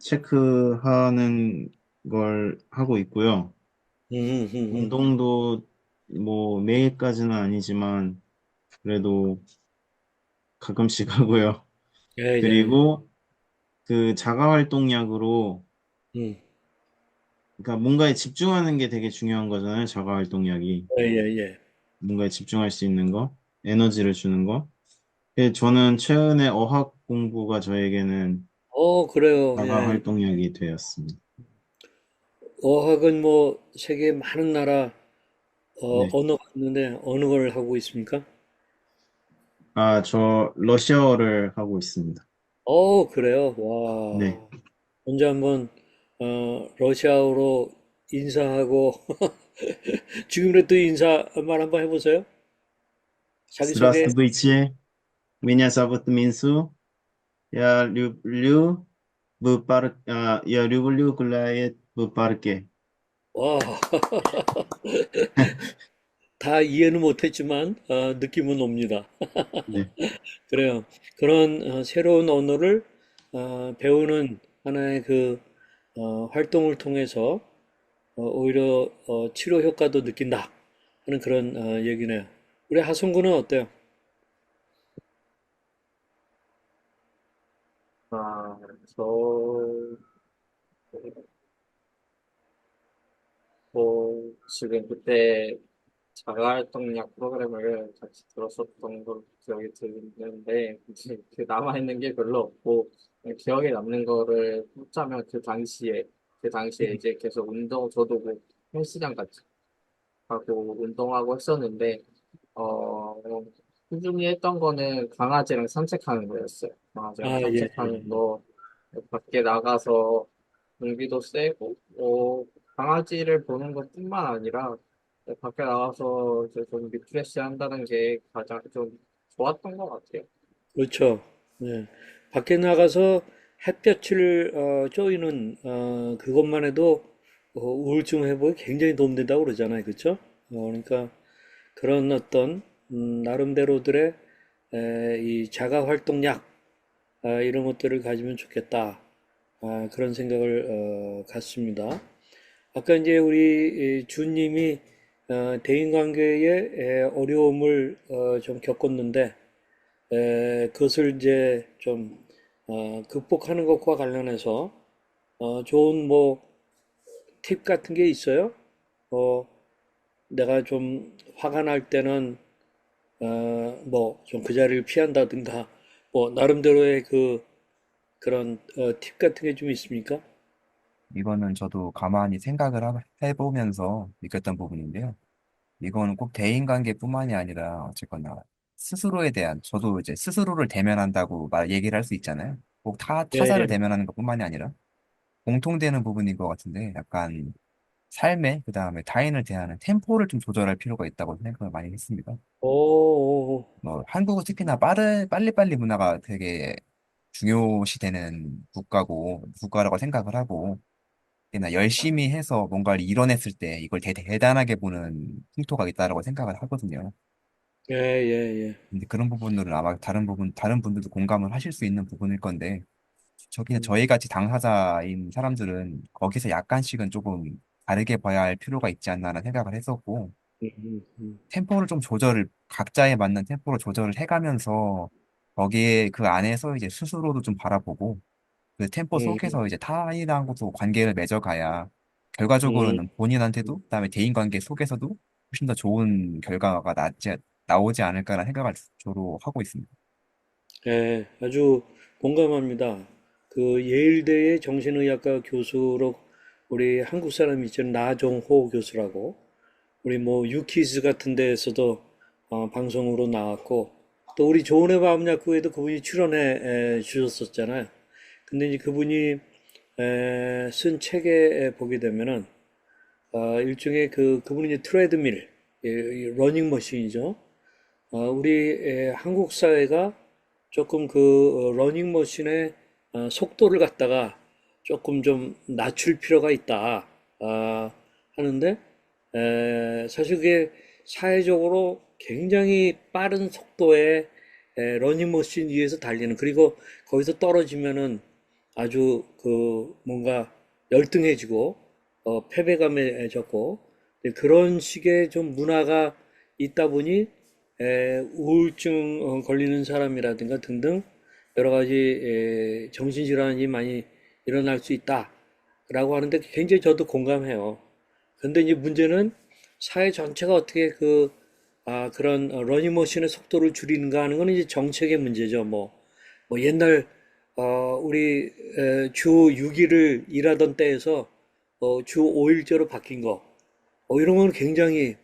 [SPEAKER 3] 체크하는 걸 하고 있고요.
[SPEAKER 1] 음, 음, 음.
[SPEAKER 3] 운동도 뭐 매일까지는 아니지만 그래도 가끔씩 하고요.
[SPEAKER 1] 예, 예.
[SPEAKER 3] 그리고 그 자가활동약으로
[SPEAKER 1] 음.
[SPEAKER 3] 그러니까 뭔가에 집중하는 게 되게 중요한 거잖아요. 자가활동약이
[SPEAKER 1] 예, 예, 예.
[SPEAKER 3] 뭔가에 집중할 수 있는 거, 에너지를 주는 거. 저는 최근에 어학 공부가 저에게는
[SPEAKER 1] 그래요. 예.
[SPEAKER 3] 자가활동약이 되었습니다.
[SPEAKER 1] 어학은 뭐 세계 많은 나라
[SPEAKER 3] 네.
[SPEAKER 1] 언어가 있는데 어느 걸 하고 있습니까?
[SPEAKER 3] 저 러시아어를 하고 있습니다.
[SPEAKER 1] 그래요.
[SPEAKER 3] 네.
[SPEAKER 1] 와. 언제 한번 러시아어로 인사하고 지금이라도 인사 말 한번 해보세요. 자기소개.
[SPEAKER 3] Здравствуйте. Меня зовут Минсу. Я люблю гулять в парке.
[SPEAKER 1] 와, 다 이해는 못했지만 느낌은 옵니다.
[SPEAKER 3] 네.
[SPEAKER 1] 그래요. 그런 새로운 언어를 배우는 하나의 그 활동을 통해서 오히려 치료 효과도 느낀다 하는 그런 얘기네요. 우리 하승구는 어때요?
[SPEAKER 4] 아, 저, 지금 그때 자가활동약 프로그램을 같이 들었었던 걸 기억이 드는데, 이제 그 남아있는 게 별로 없고, 그냥 기억에 남는 거를 꼽자면 그 당시에 이제 계속 저도 뭐 헬스장 같이 하고 운동하고 했었는데, 어, 꾸준히 했던 거는 강아지랑 산책하는 거였어요. 강아지랑
[SPEAKER 1] 아, 예,
[SPEAKER 4] 산책하는
[SPEAKER 1] 예.
[SPEAKER 4] 거, 밖에 나가서 공기도 쐬고, 강아지를 보는 것뿐만 아니라, 밖에 나가서 이제 좀 리프레시 한다는 게 가장 좀 좋았던 것 같아요.
[SPEAKER 1] 그렇죠. 네. 밖에 나가서 햇볕을 쬐는 그것만 해도 우울증 회복에 굉장히 도움된다고 그러잖아요. 그렇죠? 그러니까 그런 어떤 나름대로들의 이 자가 활동약 이런 것들을 가지면 좋겠다. 그런 생각을 갖습니다. 아까 이제 우리 주님이 대인관계에 어려움을 좀 겪었는데 그것을 이제 좀 극복하는 것과 관련해서 좋은 뭐 팁 같은 게 있어요? 어, 내가 좀 화가 날 때는 뭐 좀 그 자리를 피한다든가 뭐 나름대로의 그런 팁 같은 게 좀 있습니까?
[SPEAKER 2] 이거는 저도 가만히 생각을 해보면서 느꼈던 부분인데요. 이거는 꼭 대인관계뿐만이 아니라 어쨌거나 스스로에 대한 저도 이제 스스로를 대면한다고 얘기를 할 수 있잖아요. 꼭
[SPEAKER 1] 예,
[SPEAKER 2] 타자를
[SPEAKER 1] 예.
[SPEAKER 2] 대면하는 것뿐만이 아니라 공통되는 부분인 것 같은데 약간 삶에 그다음에 타인을 대하는 템포를 좀 조절할 필요가 있다고 생각을 많이 했습니다.
[SPEAKER 1] 오, 오, 오.
[SPEAKER 2] 뭐 한국은 특히나 빨리빨리 문화가 되게 중요시되는 국가라고 생각을 하고 특히나 열심히 해서 뭔가를 이뤄냈을 때 이걸 대단하게 보는 풍토가 있다라고 생각을 하거든요.
[SPEAKER 1] 예, 예, 예.
[SPEAKER 2] 근데 그런 부분들은 아마 다른 분들도 공감을 하실 수 있는 부분일 건데,
[SPEAKER 1] 음,
[SPEAKER 2] 저희 같이 당사자인 사람들은 거기서 약간씩은 조금 다르게 봐야 할 필요가 있지 않나라는 생각을 했었고, 템포를 좀 각자에 맞는 템포를 조절을 해가면서, 거기에 그 안에서 이제 스스로도 좀 바라보고, 그 템포
[SPEAKER 1] 음,
[SPEAKER 2] 속에서 이제 타인하고도 관계를 맺어가야,
[SPEAKER 1] 음,
[SPEAKER 2] 결과적으로는 본인한테도, 그다음에 대인 관계 속에서도 훨씬 더 좋은 결과가 나오지 않을까라는 생각을 주로 하고 있습니다.
[SPEAKER 1] 예, 아주 공감합니다. 그 예일대의 정신의학과 교수로 우리 한국 사람 있잖아요. 나정호 교수라고. 우리 뭐 유키즈 같은 데에서도 방송으로 나왔고 또 우리 조은의 마음약국에도 그분이 출연해 주셨었잖아요. 근데 이제 그분이 쓴 책에 보게 되면은 일종의 그분이 이제 트레드밀, 이 러닝머신이죠. 우리 한국 사회가 조금 러닝머신의 속도를 갖다가 조금 좀 낮출 필요가 있다 하는데 사실 그게 사회적으로 굉장히 빠른 속도의 러닝머신 위에서 달리는 그리고 거기서 떨어지면은 아주 뭔가 열등해지고 패배감에 졌고 그런 식의 좀 문화가 있다 보니 우울증 걸리는 사람이라든가 등등 여러 가지 정신질환이 많이 일어날 수 있다라고 하는데 굉장히 저도 공감해요. 근데 이제 문제는 사회 전체가 어떻게 그런 러닝머신의 속도를 줄이는가 하는 건 이제 정책의 문제죠. 옛날 우리 주 6일을 일하던 때에서 주 5일제로 바뀐 거, 이런 건 굉장히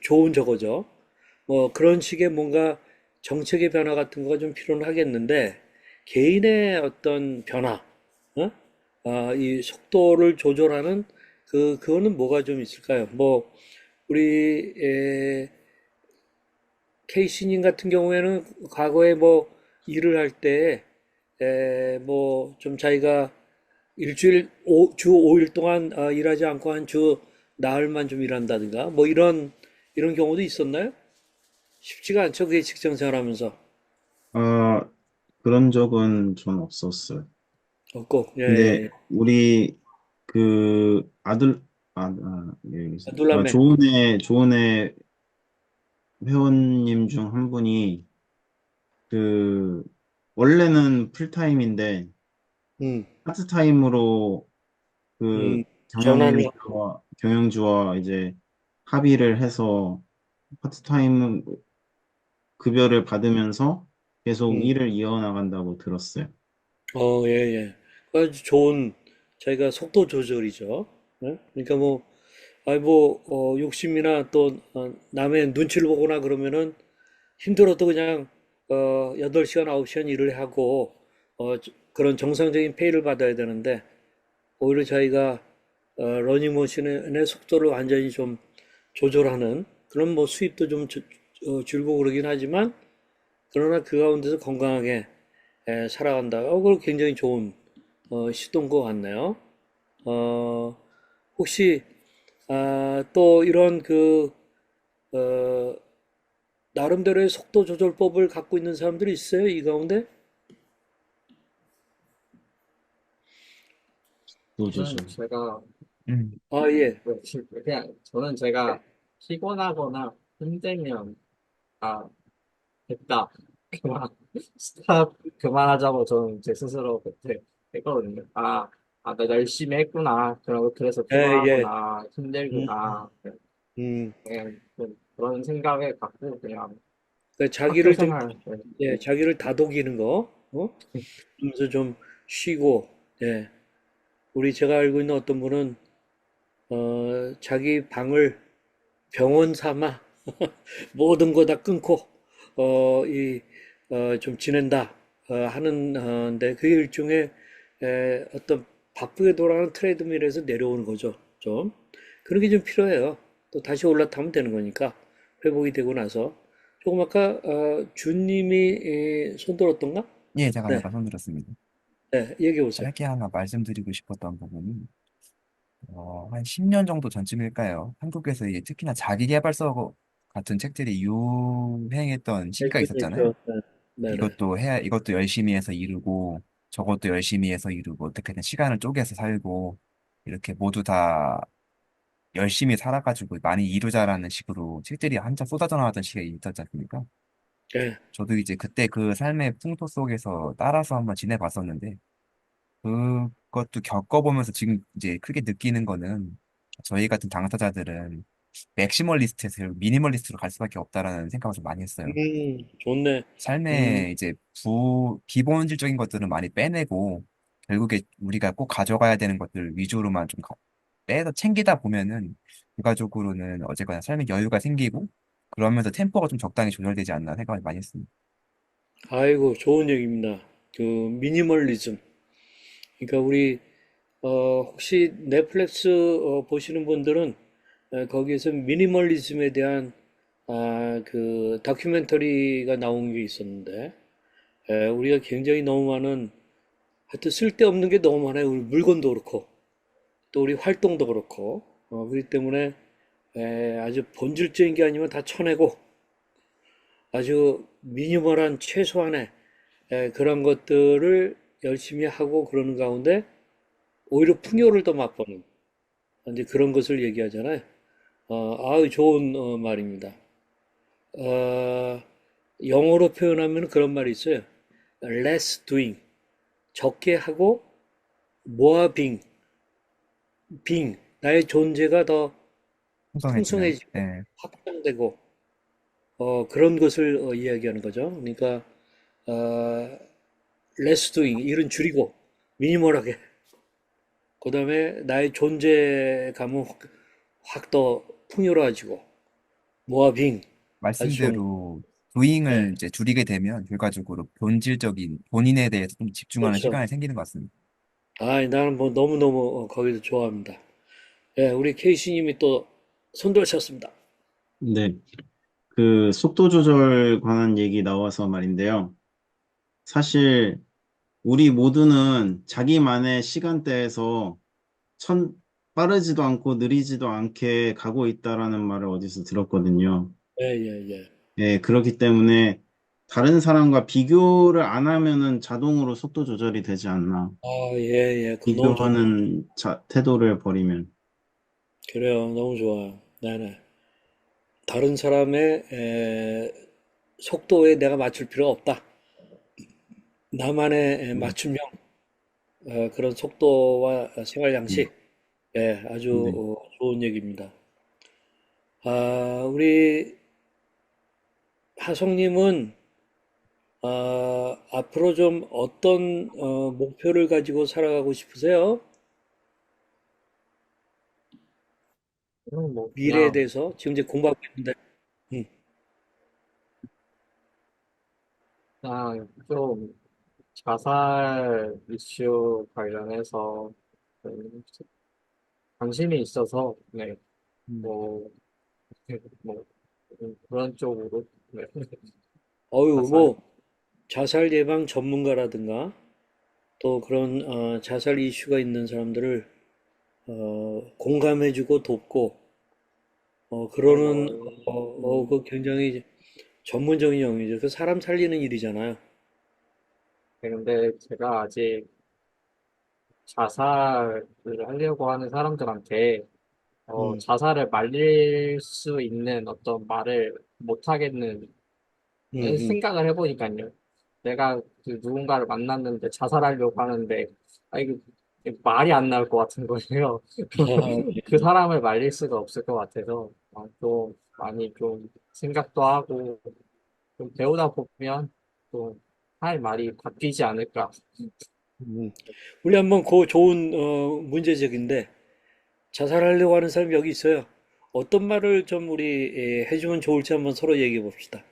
[SPEAKER 1] 좋은 저거죠. 뭐 그런 식의 뭔가 정책의 변화 같은 거가 좀 필요는 하겠는데 개인의 어떤 변화, 어? 이 속도를 조절하는 그거는 뭐가 좀 있을까요? 뭐 우리 케이시님 같은 경우에는 과거에 뭐 일을 할 때 뭐 좀 자기가 주 5일 동안 일하지 않고 한 주 나흘만 좀 일한다든가 뭐 이런 경우도 있었나요? 쉽지가 않죠. 그게 직장 생활하면서.
[SPEAKER 3] 아, 그런 적은 전 없었어요.
[SPEAKER 1] 없고, 예, 예,
[SPEAKER 3] 근데
[SPEAKER 1] 예.
[SPEAKER 3] 우리 그 예,
[SPEAKER 1] 놀라매.
[SPEAKER 3] 조은혜 회원님 중 한 분이 그 원래는 풀타임인데
[SPEAKER 1] 음,
[SPEAKER 3] 파트타임으로
[SPEAKER 1] 음,
[SPEAKER 3] 그
[SPEAKER 1] 전환을,
[SPEAKER 3] 경영주와 이제 합의를 해서 파트타임 급여를 받으면서 계속
[SPEAKER 1] 음,
[SPEAKER 3] 일을 이어나간다고 들었어요.
[SPEAKER 1] 예, 예. 아주 좋은, 자기가 속도 조절이죠. 예? 그러니까 뭐, 욕심이나 또, 남의 눈치를 보거나 그러면은 힘들어도 그냥, 8시간, 9시간 일을 하고, 그런 정상적인 페이를 받아야 되는데, 오히려 자기가 러닝머신의 속도를 완전히 좀 조절하는 그런 뭐 수입도 좀 줄고 그러긴 하지만 그러나 그 가운데서 건강하게 살아간다. 그거 굉장히 좋은 시도인 것 같네요. 어, 혹시 또 이런 어, 나름대로의 속도 조절법을 갖고 있는 사람들이 있어요, 이 가운데?
[SPEAKER 3] 노조죠.
[SPEAKER 4] 저는 제가
[SPEAKER 2] 음.
[SPEAKER 1] 예.
[SPEAKER 4] 그냥 저는 제가 피곤하거나 힘들면 아 됐다 그만 스탑 그만하자고 저는 제 스스로 그때 했거든요. 나 열심히 했구나. 그래서
[SPEAKER 1] 예, 예.
[SPEAKER 4] 피곤하구나,
[SPEAKER 1] 음,
[SPEAKER 4] 힘들구나.
[SPEAKER 1] 음.
[SPEAKER 4] 그냥 좀 그런 생각을 갖고 그냥
[SPEAKER 1] 그러니까
[SPEAKER 4] 학교
[SPEAKER 1] 자기를 좀,
[SPEAKER 4] 생활
[SPEAKER 1] 자기를 다독이는 거, 그러면서 좀 쉬고, 예. 제가 알고 있는 어떤 분은, 자기 방을 병원 삼아 모든 거 다 끊고, 좀 지낸다, 하는데, 그게 일종의, 어떤 바쁘게 돌아가는 트레이드밀에서 내려오는 거죠, 좀. 그런 게 좀 필요해요. 또 다시 올라타면 되는 거니까, 회복이 되고 나서. 조금 아까, 주님이 손 들었던가?
[SPEAKER 2] 예, 제가
[SPEAKER 1] 네,
[SPEAKER 2] 잠깐 손들었습니다.
[SPEAKER 1] 네, 얘기해 보세요.
[SPEAKER 2] 짧게 하나 말씀드리고 싶었던 부분이, 한 10년 정도 전쯤일까요? 한국에서 이게 특히나 자기계발서 같은 책들이 유행했던 시기가 있었잖아요.
[SPEAKER 1] 있죠. 네, 네.
[SPEAKER 2] 이것도 열심히 해서 이루고, 저것도 열심히 해서 이루고, 어떻게든 시간을 쪼개서 살고, 이렇게 모두 다 열심히 살아가지고 많이 이루자라는 식으로 책들이 한참 쏟아져 나왔던 시기가 있었지 않습니까?
[SPEAKER 1] 네.
[SPEAKER 2] 저도 이제 그때 그 삶의 풍토 속에서 따라서 한번 지내봤었는데, 그것도 겪어보면서 지금 이제 크게 느끼는 거는 저희 같은 당사자들은 맥시멀리스트에서 미니멀리스트로 갈 수밖에 없다라는 생각을 좀 많이 했어요.
[SPEAKER 1] 좋네. 음,
[SPEAKER 2] 삶의 이제 기본질적인 것들은 많이 빼내고 결국에 우리가 꼭 가져가야 되는 것들 위주로만 좀 빼서 챙기다 보면은 결과적으로는 어쨌거나 삶의 여유가 생기고 그러면서 템포가 좀 적당히 조절되지 않나 생각을 많이 했습니다.
[SPEAKER 1] 아이고, 좋은 얘기입니다. 미니멀리즘. 그러니까 혹시 넷플릭스 보시는 분들은 거기에서 미니멀리즘에 대한 다큐멘터리가 나온 게 있었는데 우리가 굉장히 너무 많은 하여튼 쓸데없는 게 너무 많아요. 우리 물건도 그렇고 또 우리 활동도 그렇고 그렇기 때문에 아주 본질적인 게 아니면 다 쳐내고 아주 미니멀한 최소한의 그런 것들을 열심히 하고 그러는 가운데 오히려 풍요를 더 맛보는 이제 그런 것을 얘기하잖아요. 좋은 말입니다. 어, 영어로 표현하면 그런 말이 있어요. less doing, 적게 하고 more being, 나의 존재가 더
[SPEAKER 2] 풍성해지는.
[SPEAKER 1] 풍성해지고
[SPEAKER 2] 예.
[SPEAKER 1] 확장되고 그런 것을 이야기하는 거죠. 그러니까 어, less doing, 일은 줄이고 미니멀하게 그다음에 나의 존재감은 확 더 풍요로워지고 모아빙 아주 좋은
[SPEAKER 2] 말씀대로
[SPEAKER 1] 예,
[SPEAKER 2] 도잉을 이제 줄이게 되면 결과적으로 본질적인 본인에 대해서 좀 집중하는
[SPEAKER 1] 그렇죠.
[SPEAKER 2] 시간이 생기는 것 같습니다.
[SPEAKER 1] 아, 나는 뭐 너무너무 거기도 좋아합니다. 예, 우리 케이시님이 또 손들으셨습니다.
[SPEAKER 3] 네. 그 속도 조절 관한 얘기 나와서 말인데요. 사실 우리 모두는 자기만의 시간대에서 천, 빠르지도 않고 느리지도 않게 가고 있다라는 말을 어디서 들었거든요.
[SPEAKER 1] 예, 예, 예.
[SPEAKER 3] 예, 그렇기 때문에 다른 사람과 비교를 안 하면은 자동으로 속도 조절이 되지 않나.
[SPEAKER 1] 아, 예, 예. 그거 너무 좋네요.
[SPEAKER 3] 비교하는 태도를 버리면.
[SPEAKER 1] 그래요. 너무 좋아요. 네네. 다른 사람의 속도에 내가 맞출 필요가 없다. 나만의
[SPEAKER 3] 네.
[SPEAKER 1] 맞춤형 그런 속도와 생활
[SPEAKER 3] 음,
[SPEAKER 1] 양식. 예, 아주
[SPEAKER 3] 네.
[SPEAKER 1] 좋은 얘기입니다. 우리 하성님은 앞으로 좀 어떤 목표를 가지고 살아가고 싶으세요?
[SPEAKER 4] 뭐
[SPEAKER 1] 미래에
[SPEAKER 4] 그냥
[SPEAKER 1] 대해서 지금 이제 공부하고 있는데, 음,
[SPEAKER 4] 그냥 좀 자살 이슈 관련해서 좀 관심이 있어서 네, 뭐, 뭐 그런 쪽으로 네,
[SPEAKER 1] 어유
[SPEAKER 4] 자살.
[SPEAKER 1] 뭐 자살 예방 전문가라든가 또 그런 자살 이슈가 있는 사람들을 공감해주고 돕고
[SPEAKER 4] 네,
[SPEAKER 1] 그러는
[SPEAKER 4] 뭐, 음,
[SPEAKER 1] 그 굉장히 전문적인 영역이죠. 그 사람 살리는 일이잖아요.
[SPEAKER 4] 네, 근데 제가 아직 자살을 하려고 하는 사람들한테
[SPEAKER 1] 음,
[SPEAKER 4] 자살을 말릴 수 있는 어떤 말을 못 하겠는
[SPEAKER 1] 음, 음.
[SPEAKER 4] 생각을 해보니까요. 내가 그 누군가를 만났는데 자살하려고 하는데 이게 말이 안 나올 것 같은 거예요. 그 사람을 말릴 수가 없을 것 같아서 좀 많이 좀 생각도 하고 좀 배우다 보면 또 할 말이 바뀌지 않을까.
[SPEAKER 1] 음. 우리 한번 그 좋은 문제적인데 자살하려고 하는 사람이 여기 있어요. 어떤 말을 좀 우리 해주면 좋을지 한번 서로 얘기해 봅시다.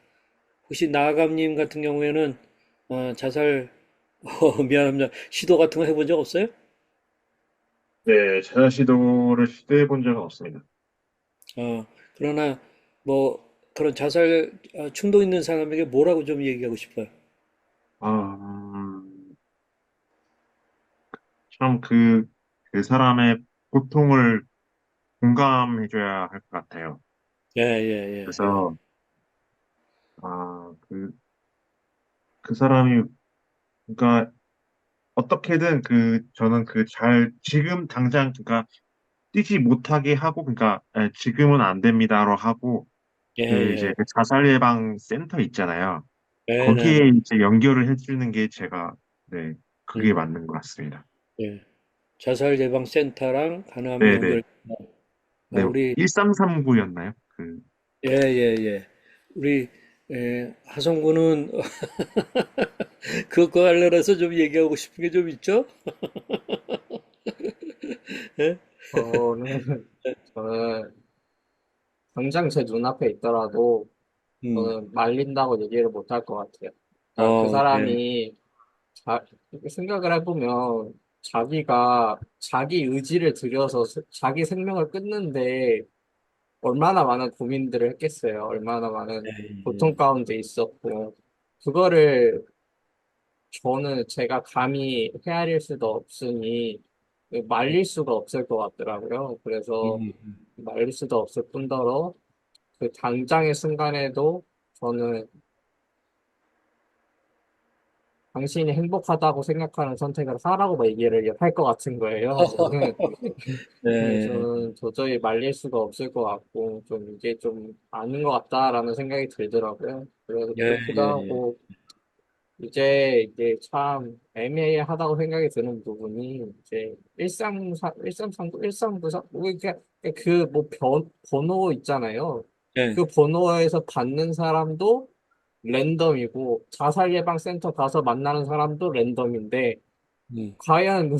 [SPEAKER 1] 혹시 나아감님 같은 경우에는 자살 미안합니다. 시도 같은 거 해본 적 없어요?
[SPEAKER 5] 네, 제가 시도를 시도해 본 적은 없습니다.
[SPEAKER 1] 그러나 뭐 그런 자살 충동 있는 사람에게 뭐라고 좀 얘기하고 싶어요?
[SPEAKER 5] 아, 참 그 사람의 고통을 공감해줘야 할 것 같아요.
[SPEAKER 1] 예, 예, 예, 예.
[SPEAKER 5] 그래서, 아, 그 사람이, 그러니까 어떻게든 저는 지금 당장, 그러니까 뛰지 못하게 하고, 그러니까 지금은 안 됩니다로 하고,
[SPEAKER 1] 예,
[SPEAKER 5] 이제
[SPEAKER 1] 예.
[SPEAKER 5] 그 자살 예방 센터 있잖아요.
[SPEAKER 1] 네, 네, 네.
[SPEAKER 5] 거기에 이제 연결을 해주는 게 네, 그게
[SPEAKER 1] 음,
[SPEAKER 5] 맞는 것 같습니다.
[SPEAKER 1] 예. 자살 예방 센터랑 가능하면
[SPEAKER 5] 네네.
[SPEAKER 1] 연결.
[SPEAKER 5] 네,
[SPEAKER 1] 우리
[SPEAKER 5] 1339였나요?
[SPEAKER 1] 예, 예, 예. 우리 하성군은 그것과 관련해서 좀 얘기하고 싶은 게 좀 있죠? 예?
[SPEAKER 4] 저는 저는 당장 제 눈앞에 있더라도
[SPEAKER 1] 음.
[SPEAKER 4] 저는 말린다고 얘기를 못 할 것 같아요. 그러니까 그
[SPEAKER 1] 예.
[SPEAKER 4] 사람이 이렇게 생각을 해보면 자기가 자기 의지를 들여서 자기 생명을 끊는데 얼마나 많은 고민들을 했겠어요. 얼마나 많은 고통
[SPEAKER 1] 예.
[SPEAKER 4] 가운데 있었고 그거를 저는 제가 감히 헤아릴 수도 없으니 말릴 수가 없을 것 같더라고요. 그래서
[SPEAKER 1] 음.
[SPEAKER 4] 말릴 수도 없을 뿐더러 그 당장의 순간에도 저는 당신이 행복하다고 생각하는 선택을 하라고 막 얘기를 할 것 같은 거예요. 저는,
[SPEAKER 1] 네.
[SPEAKER 4] 저는 도저히 말릴 수가 없을 것 같고, 좀 이게 좀 아닌 것 같다라는 생각이 들더라고요. 그래서
[SPEAKER 1] 예,
[SPEAKER 4] 그렇기도
[SPEAKER 1] 예, 예.
[SPEAKER 4] 하고, 이게 참 애매하다고 생각이 드는 부분이, 이제 일삼삼구, 일삼구사, 뭐 이렇게 그뭐 번호 있잖아요.
[SPEAKER 1] 예.
[SPEAKER 4] 그 번호에서 받는 사람도 랜덤이고 자살 예방 센터 가서 만나는 사람도 랜덤인데
[SPEAKER 1] 음.
[SPEAKER 4] 과연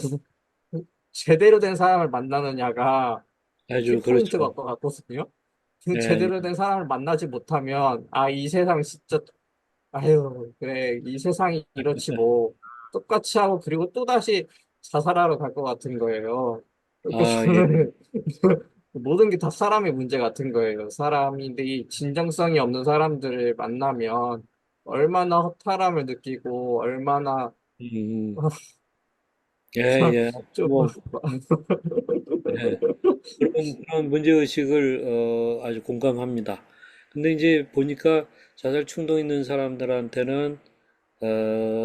[SPEAKER 4] 제대로 된 사람을 만나느냐가
[SPEAKER 1] 아주
[SPEAKER 4] 키포인트가
[SPEAKER 1] 그렇죠.
[SPEAKER 4] 것 같거든요. 그
[SPEAKER 1] 예,
[SPEAKER 4] 제대로 된 사람을 만나지 못하면, 아, 이 세상 진짜, 아유, 그래, 이 세상이 이렇지 뭐. 똑같이 하고, 그리고 또다시 자살하러 갈 것 같은 거예요. 그러니까
[SPEAKER 1] 아, 예,
[SPEAKER 4] 저는 모든 게 다 사람의 문제 같은 거예요. 사람인들이 진정성이 없는 사람들을 만나면 얼마나 허탈함을 느끼고, 얼마나,
[SPEAKER 1] 음, 예, 예.
[SPEAKER 4] 좀,
[SPEAKER 1] 뭐, 예. 그런 문제의식을 아주 공감합니다. 근데 이제 보니까 자살 충동 있는 사람들한테는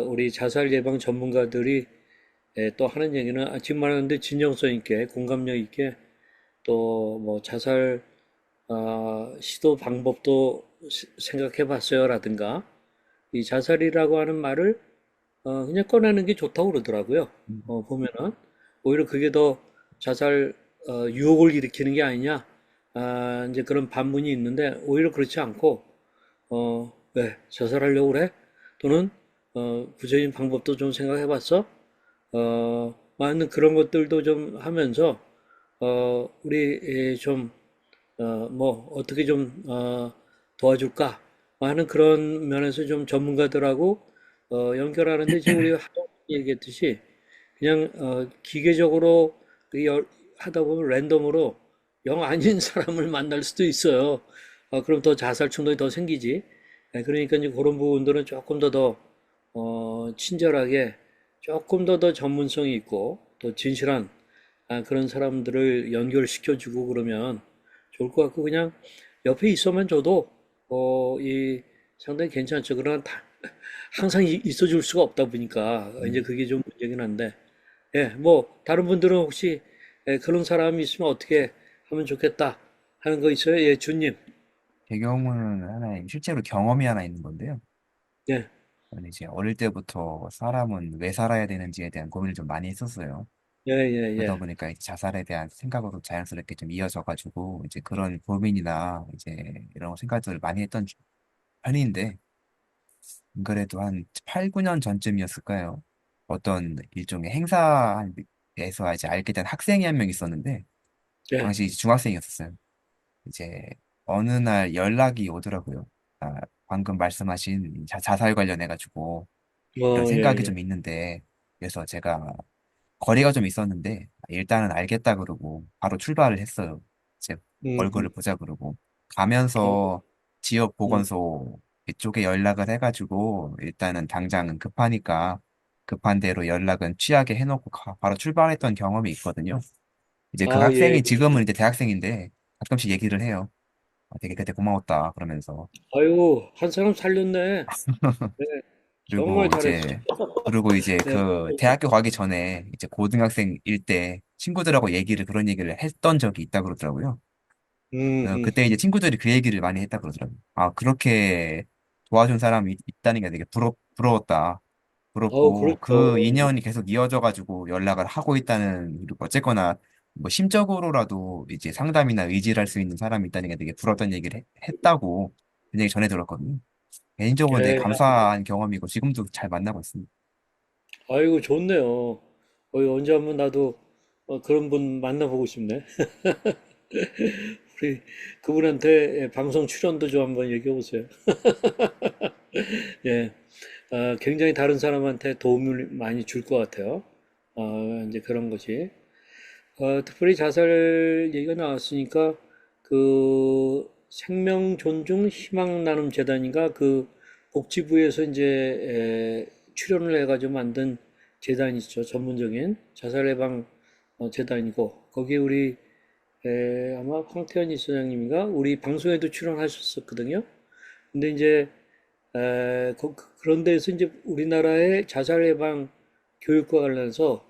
[SPEAKER 1] 우리 자살 예방 전문가들이 또 하는 얘기는 지금 말하는데 진정성 있게 공감력 있게 또 뭐 자살 시도 방법도 생각해 봤어요라든가 이 자살이라고 하는 말을 그냥 꺼내는 게 좋다고 그러더라고요. 보면은 오히려 그게 더 자살 유혹을 일으키는 게 아니냐, 이제 그런 반문이 있는데 오히려 그렇지 않고 왜 자살하려고 그래? 또는 구체적인 방법도 좀 생각해봤어? 많은 그런 것들도 좀 하면서 우리 좀 뭐 어떻게 좀 도와줄까 하는 그런 면에서 좀 전문가들하고 연결하는데 지금 우리가 하도 얘기했듯이 그냥 기계적으로 하다 보면 랜덤으로 영 아닌 사람을 만날 수도 있어요. 그럼 더 자살 충동이 더 생기지. 그러니까 이제 그런 부분들은 조금 더 친절하게 조금 더 전문성이 있고 또 진실한 그런 사람들을 연결시켜주고 그러면 좋을 것 같고 그냥 옆에 있어만 줘도 이 상당히 괜찮죠. 그러나 항상 있어줄 수가 없다 보니까 이제 그게 좀 문제긴 한데 예, 뭐 다른 분들은 혹시 그런 사람이 있으면 어떻게 하면 좋겠다 하는 거 있어요? 예, 주님.
[SPEAKER 2] 제 경우는 하나, 실제로 경험이 하나 있는 건데요.
[SPEAKER 1] 예,
[SPEAKER 2] 저는 이제 어릴 때부터 사람은 왜 살아야 되는지에 대한 고민을 좀 많이 했었어요.
[SPEAKER 1] 예, 예,
[SPEAKER 2] 그러다
[SPEAKER 1] 예.
[SPEAKER 2] 보니까 이제 자살에 대한 생각으로 자연스럽게 좀 이어져가지고, 이제 그런 고민이나 이제 이런 생각들을 많이 했던 편인데, 그래도 한 8, 9년 전쯤이었을까요? 어떤 일종의 행사에서 이제 알게 된 학생이 한 명 있었는데,
[SPEAKER 1] 예.
[SPEAKER 2] 당시 이제 중학생이었어요. 이제 어느 날 연락이 오더라고요. 방금 말씀하신 자살 관련해가지고 이런
[SPEAKER 1] 예,
[SPEAKER 2] 생각이
[SPEAKER 1] 예.
[SPEAKER 2] 좀 있는데, 그래서 제가 거리가 좀 있었는데, 일단은 알겠다 그러고 바로 출발을 했어요. 제 얼굴을
[SPEAKER 1] 음,
[SPEAKER 2] 보자 그러고.
[SPEAKER 1] 어,
[SPEAKER 2] 가면서 지역
[SPEAKER 1] 음.
[SPEAKER 2] 보건소 이쪽에 연락을 해가지고, 일단은 당장은 급하니까 급한 대로 연락은 취하게 해놓고 바로 출발했던 경험이 있거든요. 이제 그
[SPEAKER 1] 예,
[SPEAKER 2] 학생이
[SPEAKER 1] 예.
[SPEAKER 2] 지금은 이제 대학생인데 가끔씩 얘기를 해요. 되게 그때 고마웠다 그러면서.
[SPEAKER 1] 아이고, 한 사람 살렸네. 네, 정말
[SPEAKER 2] 그리고
[SPEAKER 1] 잘했어.
[SPEAKER 2] 이제 그리고 이제
[SPEAKER 1] 네,
[SPEAKER 2] 그 대학교 가기 전에 이제 고등학생일 때 친구들하고 그런 얘기를 했던 적이 있다 그러더라고요. 그때 이제
[SPEAKER 1] 음.
[SPEAKER 2] 친구들이 그 얘기를 많이 했다 그러더라고요. 그렇게 도와준 사람이 있다는 게 되게 부러웠다. 부럽고 그
[SPEAKER 1] 그렇죠.
[SPEAKER 2] 인연이 계속 이어져 가지고 연락을 하고 있다는, 그리고 어쨌거나 뭐 심적으로라도 이제 상담이나 의지를 할 수 있는 사람이 있다는 게 되게 부럽다는 얘기를 했다고 그 얘기 전에 들었거든요. 개인적으로 되게
[SPEAKER 1] 예,
[SPEAKER 2] 감사한 경험이고 지금도 잘 만나고 있습니다.
[SPEAKER 1] 아이고, 좋네요. 언제 한번 나도 그런 분 만나보고 싶네. 우리 그분한테 방송 출연도 좀 한번 얘기해 보세요. 예, 굉장히 다른 사람한테 도움을 많이 줄 것 같아요. 이제 그런 것이. 특별히 자살 얘기가 나왔으니까 그 생명 존중 희망 나눔 재단인가 그 복지부에서 이제 출연을 해가지고 만든 재단이 있죠. 전문적인 자살 예방 재단이고 거기에 우리 아마 황태현 이사장님인가 우리 방송에도 출연하셨었거든요. 근데 이제 그런 데서 이제 우리나라의 자살 예방 교육과 관련해서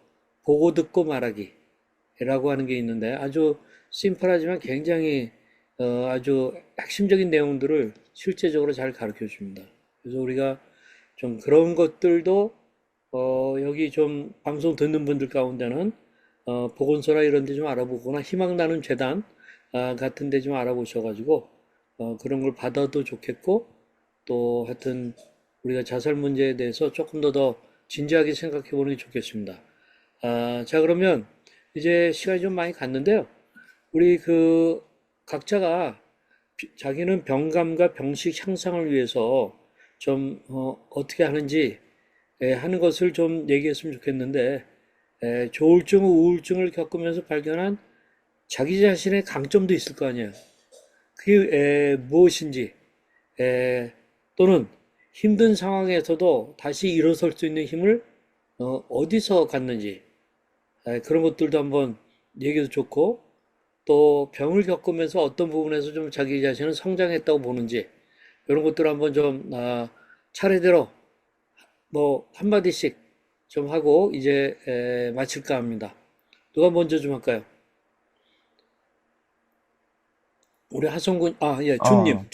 [SPEAKER 1] 보고 듣고 말하기라고 하는 게 있는데 아주 심플하지만 굉장히 아주 핵심적인 내용들을 실제적으로 잘 가르쳐 줍니다. 그래서 우리가 좀 그런 것들도 여기 좀 방송 듣는 분들 가운데는 보건소나 이런 데 좀 알아보거나 희망 나눔 재단 같은 데 좀 알아보셔가지고 그런 걸 받아도 좋겠고 또 하여튼 우리가 자살 문제에 대해서 조금 더 진지하게 생각해 보는 게 좋겠습니다. 자, 그러면 이제 시간이 좀 많이 갔는데요. 우리 그 각자가 자기는 병감과 병식 향상을 위해서 좀 어떻게 하는지 하는 것을 좀 얘기했으면 좋겠는데 조울증, 우울증을 겪으면서 발견한 자기 자신의 강점도 있을 거 아니에요. 그게 무엇인지 또는 힘든 상황에서도 다시 일어설 수 있는 힘을 어디서 갖는지 그런 것들도 한번 얘기도 좋고 또 병을 겪으면서 어떤 부분에서 좀 자기 자신은 성장했다고 보는지 이런 것들을 한번 좀 차례대로 뭐 한마디씩 좀 하고 이제 마칠까 합니다. 누가 먼저 좀 할까요? 우리 하성군, 예, 준님,
[SPEAKER 2] 어,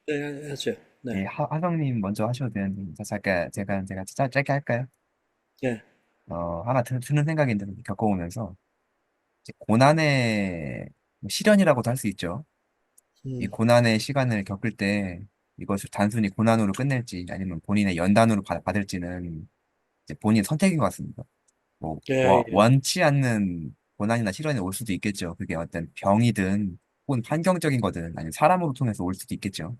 [SPEAKER 1] 네, 하세요. 네,
[SPEAKER 2] 예, 하성님 먼저 하셔도 되는데, 잠깐, 제가 짧게 할까요?
[SPEAKER 1] 네,
[SPEAKER 2] 하나 드는 생각인데, 겪어오면서, 이제 고난의 뭐 시련이라고도 할 수 있죠. 이
[SPEAKER 1] 음,
[SPEAKER 2] 고난의 시간을 겪을 때, 이것을 단순히 고난으로 끝낼지, 아니면 본인의 연단으로 받을지는 이제 본인 선택인 것 같습니다. 뭐,
[SPEAKER 1] 예, 예,
[SPEAKER 2] 원치 않는 고난이나 시련이 올 수도 있겠죠. 그게 어떤 병이든, 혹은 환경적인 거든, 아니면 사람으로 통해서 올 수도 있겠죠.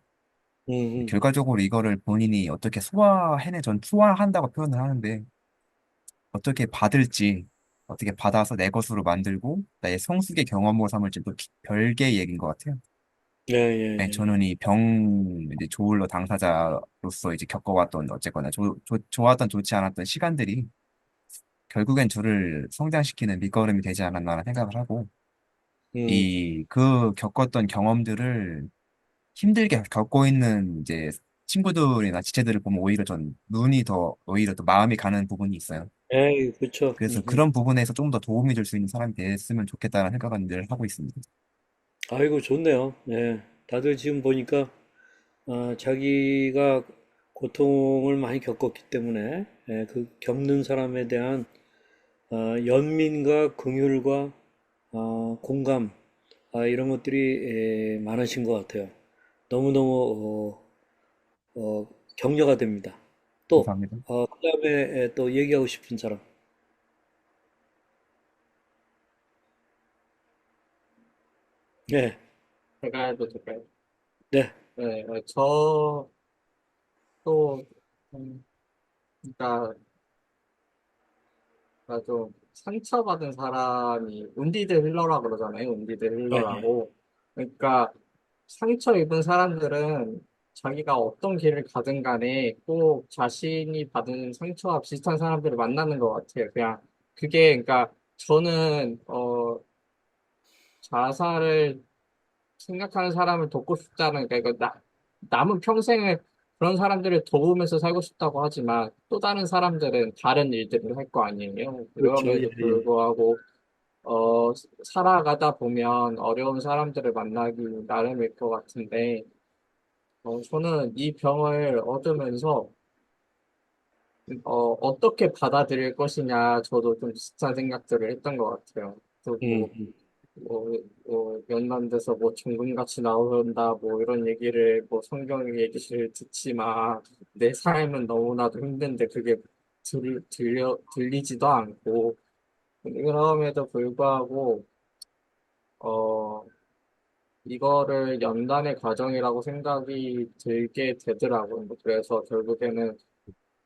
[SPEAKER 1] 음, 음,
[SPEAKER 2] 결과적으로 이거를 본인이 어떻게 전 소화한다고 표현을 하는데, 어떻게 받을지, 어떻게 받아서 내 것으로 만들고, 나의 성숙의 경험으로 삼을지 또 별개의 얘기인 것 같아요.
[SPEAKER 1] 예, 예,
[SPEAKER 2] 네,
[SPEAKER 1] 예,
[SPEAKER 2] 저는 이 이제 조울러 당사자로서 이제 겪어왔던, 어쨌거나, 좋았던, 좋지 않았던 시간들이 결국엔 저를 성장시키는 밑거름이 되지 않았나라는 생각을 하고,
[SPEAKER 1] 음,
[SPEAKER 2] 그 겪었던 경험들을 힘들게 겪고 있는 이제 친구들이나 지체들을 보면 오히려 더 마음이 가는 부분이 있어요.
[SPEAKER 1] 예, 그렇죠.
[SPEAKER 2] 그래서 그런 부분에서 좀 더 도움이 될 수 있는 사람이 됐으면 좋겠다는 생각은 늘 하고 있습니다.
[SPEAKER 1] 아이고, 좋네요. 예, 다들 지금 보니까 자기가 고통을 많이 겪었기 때문에 그 겪는 사람에 대한 연민과 긍휼과 공감 이런 것들이 많으신 것 같아요. 너무너무 격려가 됩니다. 또
[SPEAKER 2] 감사합니다.
[SPEAKER 1] 그다음에 또 얘기하고 싶은 사람. 네,
[SPEAKER 4] 제가 해도 될까요?
[SPEAKER 1] 네,
[SPEAKER 4] 네, 저도, 그러니까, 좀 상처받은 사람이, 운디드 힐러라 그러잖아요. 운디드
[SPEAKER 1] 예, 예.
[SPEAKER 4] 힐러라고. 그러니까, 상처 입은 사람들은 자기가 어떤 길을 가든 간에 꼭 자신이 받은 상처와 비슷한 사람들을 만나는 것 같아요. 그냥, 그러니까, 저는, 자살을 생각하는 사람을 돕고 싶다는, 그러니까 남은 평생을 그런 사람들을 도우면서 살고 싶다고 하지만 또 다른 사람들은 다른 일들을 할 거 아니에요.
[SPEAKER 1] 그렇죠. 예,
[SPEAKER 4] 그럼에도
[SPEAKER 1] 예.
[SPEAKER 4] 불구하고, 살아가다 보면 어려운 사람들을 만나기 나름일 것 같은데, 저는 이 병을 얻으면서, 어떻게 받아들일 것이냐, 저도 좀 비슷한 생각들을 했던 것 같아요.
[SPEAKER 1] 음,
[SPEAKER 4] 그리고
[SPEAKER 1] 음.
[SPEAKER 4] 연단돼서 뭐 종근같이 나온다, 뭐 이런 얘기를, 뭐 성경 얘기를 듣지만, 내 삶은 너무나도 힘든데 그게 들리지도 않고, 그럼에도 불구하고, 어, 이거를 연단의 과정이라고 생각이 들게 되더라고요. 그래서 결국에는,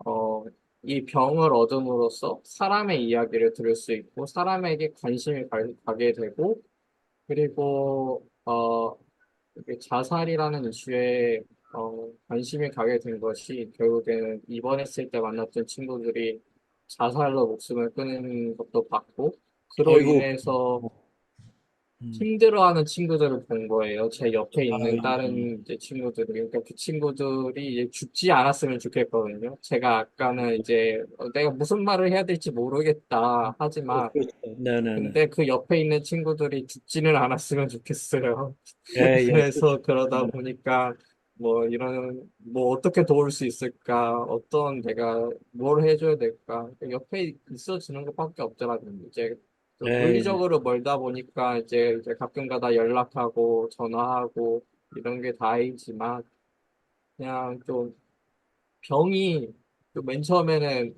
[SPEAKER 4] 어, 이 병을 얻음으로써 사람의 이야기를 들을 수 있고, 사람에게 관심이 가게 되고, 그리고 이게 자살이라는 이슈에 관심이 가게 된 것이 결국에는 입원했을 때 만났던 친구들이 자살로 목숨을 끊는 것도 봤고 그로
[SPEAKER 1] 아이고,
[SPEAKER 4] 인해서
[SPEAKER 1] 음.
[SPEAKER 4] 힘들어하는 친구들을 본 거예요. 제 옆에 있는
[SPEAKER 1] 아이고,
[SPEAKER 4] 다른 이제 친구들이. 그러니까 그 친구들이 이제 죽지 않았으면 좋겠거든요. 제가 아까는 이제 내가 무슨 말을 해야 될지 모르겠다 하지만
[SPEAKER 1] 그렇죠. 네, 네, 네.
[SPEAKER 4] 근데 그 옆에 있는 친구들이 죽지는 않았으면 좋겠어요.
[SPEAKER 1] 예, 예, 그렇죠.
[SPEAKER 4] 그래서 그러다
[SPEAKER 1] 네,
[SPEAKER 4] 보니까 뭐 어떻게 도울 수 있을까? 내가 뭘 해줘야 될까? 옆에 있어주는 것밖에 없더라고요. 이제 또
[SPEAKER 1] 예, 예.
[SPEAKER 4] 물리적으로 멀다 보니까 이제 가끔가다 연락하고 전화하고 이런 게 다이지만 그냥 좀 병이 또 맨 처음에는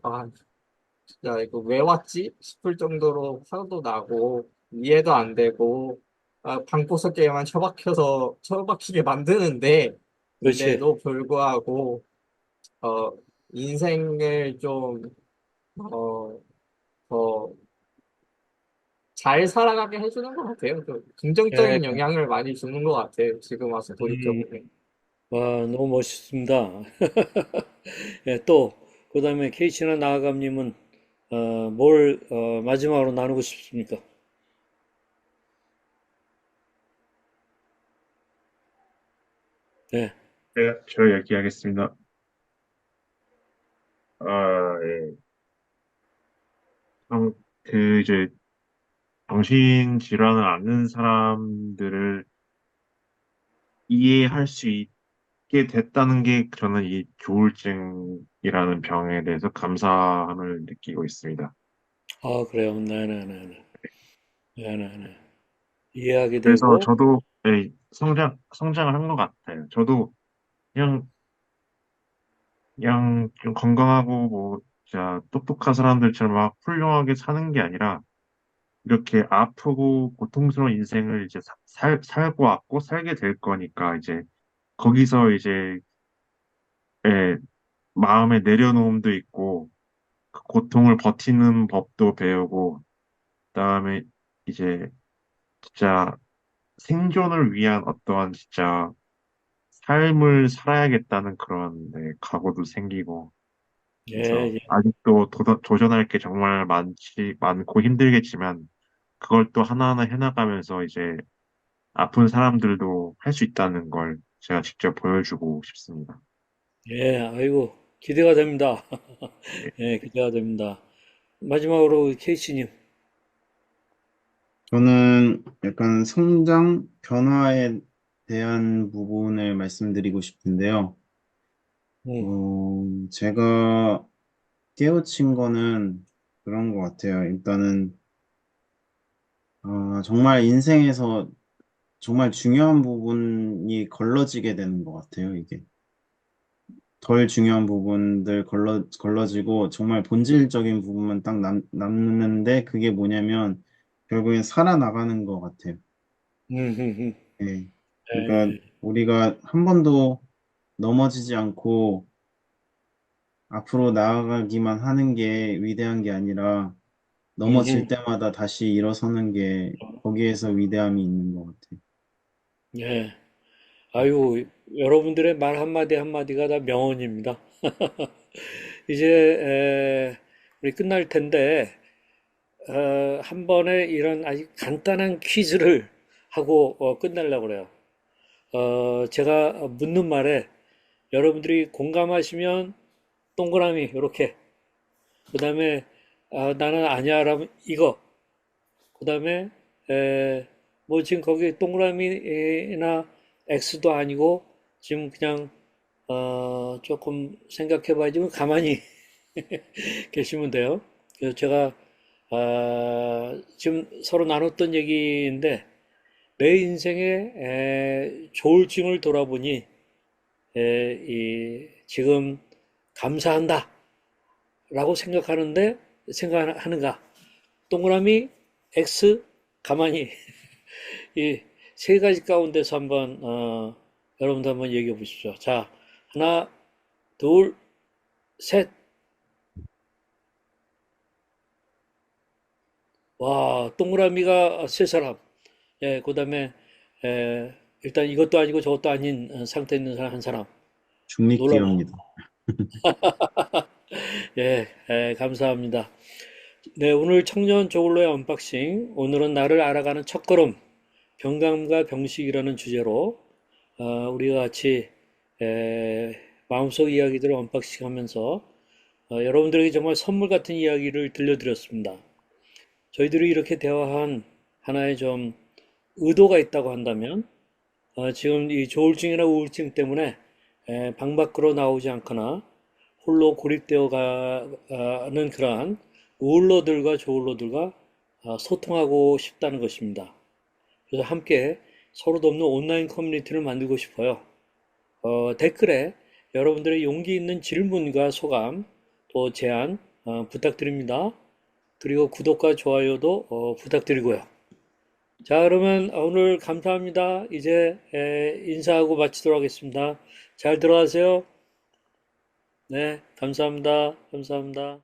[SPEAKER 4] 진짜 이거 왜 왔지 싶을 정도로 화도 나고 이해도 안 되고 방구석 게임만 처박히게 만드는데
[SPEAKER 1] 그렇지.
[SPEAKER 4] 인데도 불구하고 어, 인생을 좀 어, 더 잘 살아가게 해주는 것 같아요. 좀
[SPEAKER 1] 예,
[SPEAKER 4] 긍정적인 영향을 많이 주는 것 같아요. 지금 와서
[SPEAKER 1] 음,
[SPEAKER 4] 돌이켜보면.
[SPEAKER 1] 와, 너무 멋있습니다. 예, 또, 그 다음에 케이시나 나아감님은, 마지막으로 나누고 싶습니까? 예,
[SPEAKER 5] 네, 저 얘기하겠습니다. 예. 참, 이제, 정신질환을 앓는 사람들을 이해할 수 있게 됐다는 게 저는 이 조울증이라는 병에 대해서 감사함을 느끼고 있습니다.
[SPEAKER 1] 아, 그래요. 네네네. 네네네. 이해하게
[SPEAKER 5] 그래서
[SPEAKER 1] 되고,
[SPEAKER 5] 저도 성장을 한 것 같아요. 저도 그냥, 그냥 좀 건강하고 뭐, 진짜 똑똑한 사람들처럼 막 훌륭하게 사는 게 아니라 이렇게 아프고 고통스러운 인생을 이제 살고 왔고 살게 될 거니까 이제 거기서 이제 예, 마음의 내려놓음도 있고 그 고통을 버티는 법도 배우고 그다음에 이제 진짜 생존을 위한 어떠한 진짜 삶을 살아야겠다는 그런 각오도 생기고 그래서
[SPEAKER 1] 예, 예,
[SPEAKER 5] 아직도 도전할 게 정말 많고 힘들겠지만 그걸 또 하나하나 해나가면서 이제 아픈 사람들도 할 수 있다는 걸 제가 직접 보여주고 싶습니다.
[SPEAKER 1] 예, 아이고, 기대가 됩니다.
[SPEAKER 5] 예.
[SPEAKER 1] 예, 기대가 됩니다. 마지막으로 케이시님,
[SPEAKER 3] 저는 약간 성장, 변화에 대한 부분을 말씀드리고 싶은데요.
[SPEAKER 1] 음,
[SPEAKER 3] 제가 깨우친 거는 그런 것 같아요. 일단은, 정말 인생에서 정말 중요한 부분이 걸러지게 되는 것 같아요, 이게. 덜 중요한 부분들 걸러지고 정말 본질적인 부분만 딱 남는데 그게 뭐냐면 결국엔 살아나가는 것 같아요.
[SPEAKER 1] 음.
[SPEAKER 3] 예. 그러니까
[SPEAKER 1] 예,
[SPEAKER 3] 우리가 한 번도 넘어지지 않고 앞으로 나아가기만 하는 게 위대한 게 아니라 넘어질
[SPEAKER 1] 음,
[SPEAKER 3] 때마다 다시 일어서는 게 거기에서 위대함이 있는 것 같아요.
[SPEAKER 1] 예. 아유, 여러분들의 말 한마디 한마디가 다 명언입니다. 이제 우리 끝날 텐데 한 번에 이런 아주 간단한 퀴즈를 하고 끝내려고 그래요. 제가 묻는 말에 여러분들이 공감하시면 동그라미 이렇게 그다음에 나는 아니야 라면 이거 그다음에 뭐 지금 거기 동그라미나 X도 아니고 지금 그냥 조금 생각해 봐야지 가만히 계시면 돼요. 그래서 제가 지금 서로 나눴던 얘기인데 내 인생의 조울증을 돌아보니 지금 감사한다 라고 생각하는가? 동그라미 X 가만히 이 세 가지 가운데서 한번 여러분도 한번 얘기해 보십시오. 자, 하나, 둘, 셋. 와, 동그라미가 세 사람. 예, 그다음에 일단 이것도 아니고 저것도 아닌 상태에 있는 사람 한 사람. 놀라워.
[SPEAKER 3] 중립기업입니다.
[SPEAKER 1] 예, 감사합니다. 네, 오늘 청년 저울로의 언박싱. 오늘은 나를 알아가는 첫걸음, 병감과 병식이라는 주제로 우리가 같이 마음속 이야기들을 언박싱하면서 여러분들에게 정말 선물 같은 이야기를 들려드렸습니다. 저희들이 이렇게 대화한 하나의 좀 의도가 있다고 한다면 지금 이 조울증이나 우울증 때문에 방 밖으로 나오지 않거나 홀로 고립되어 가는 그러한 우울러들과 조울러들과 소통하고 싶다는 것입니다. 그래서 함께 서로 돕는 온라인 커뮤니티를 만들고 싶어요. 댓글에 여러분들의 용기 있는 질문과 소감, 또 제안 부탁드립니다. 그리고 구독과 좋아요도 부탁드리고요. 자, 그러면 오늘 감사합니다. 이제 인사하고 마치도록 하겠습니다. 잘 들어가세요. 네, 감사합니다. 감사합니다.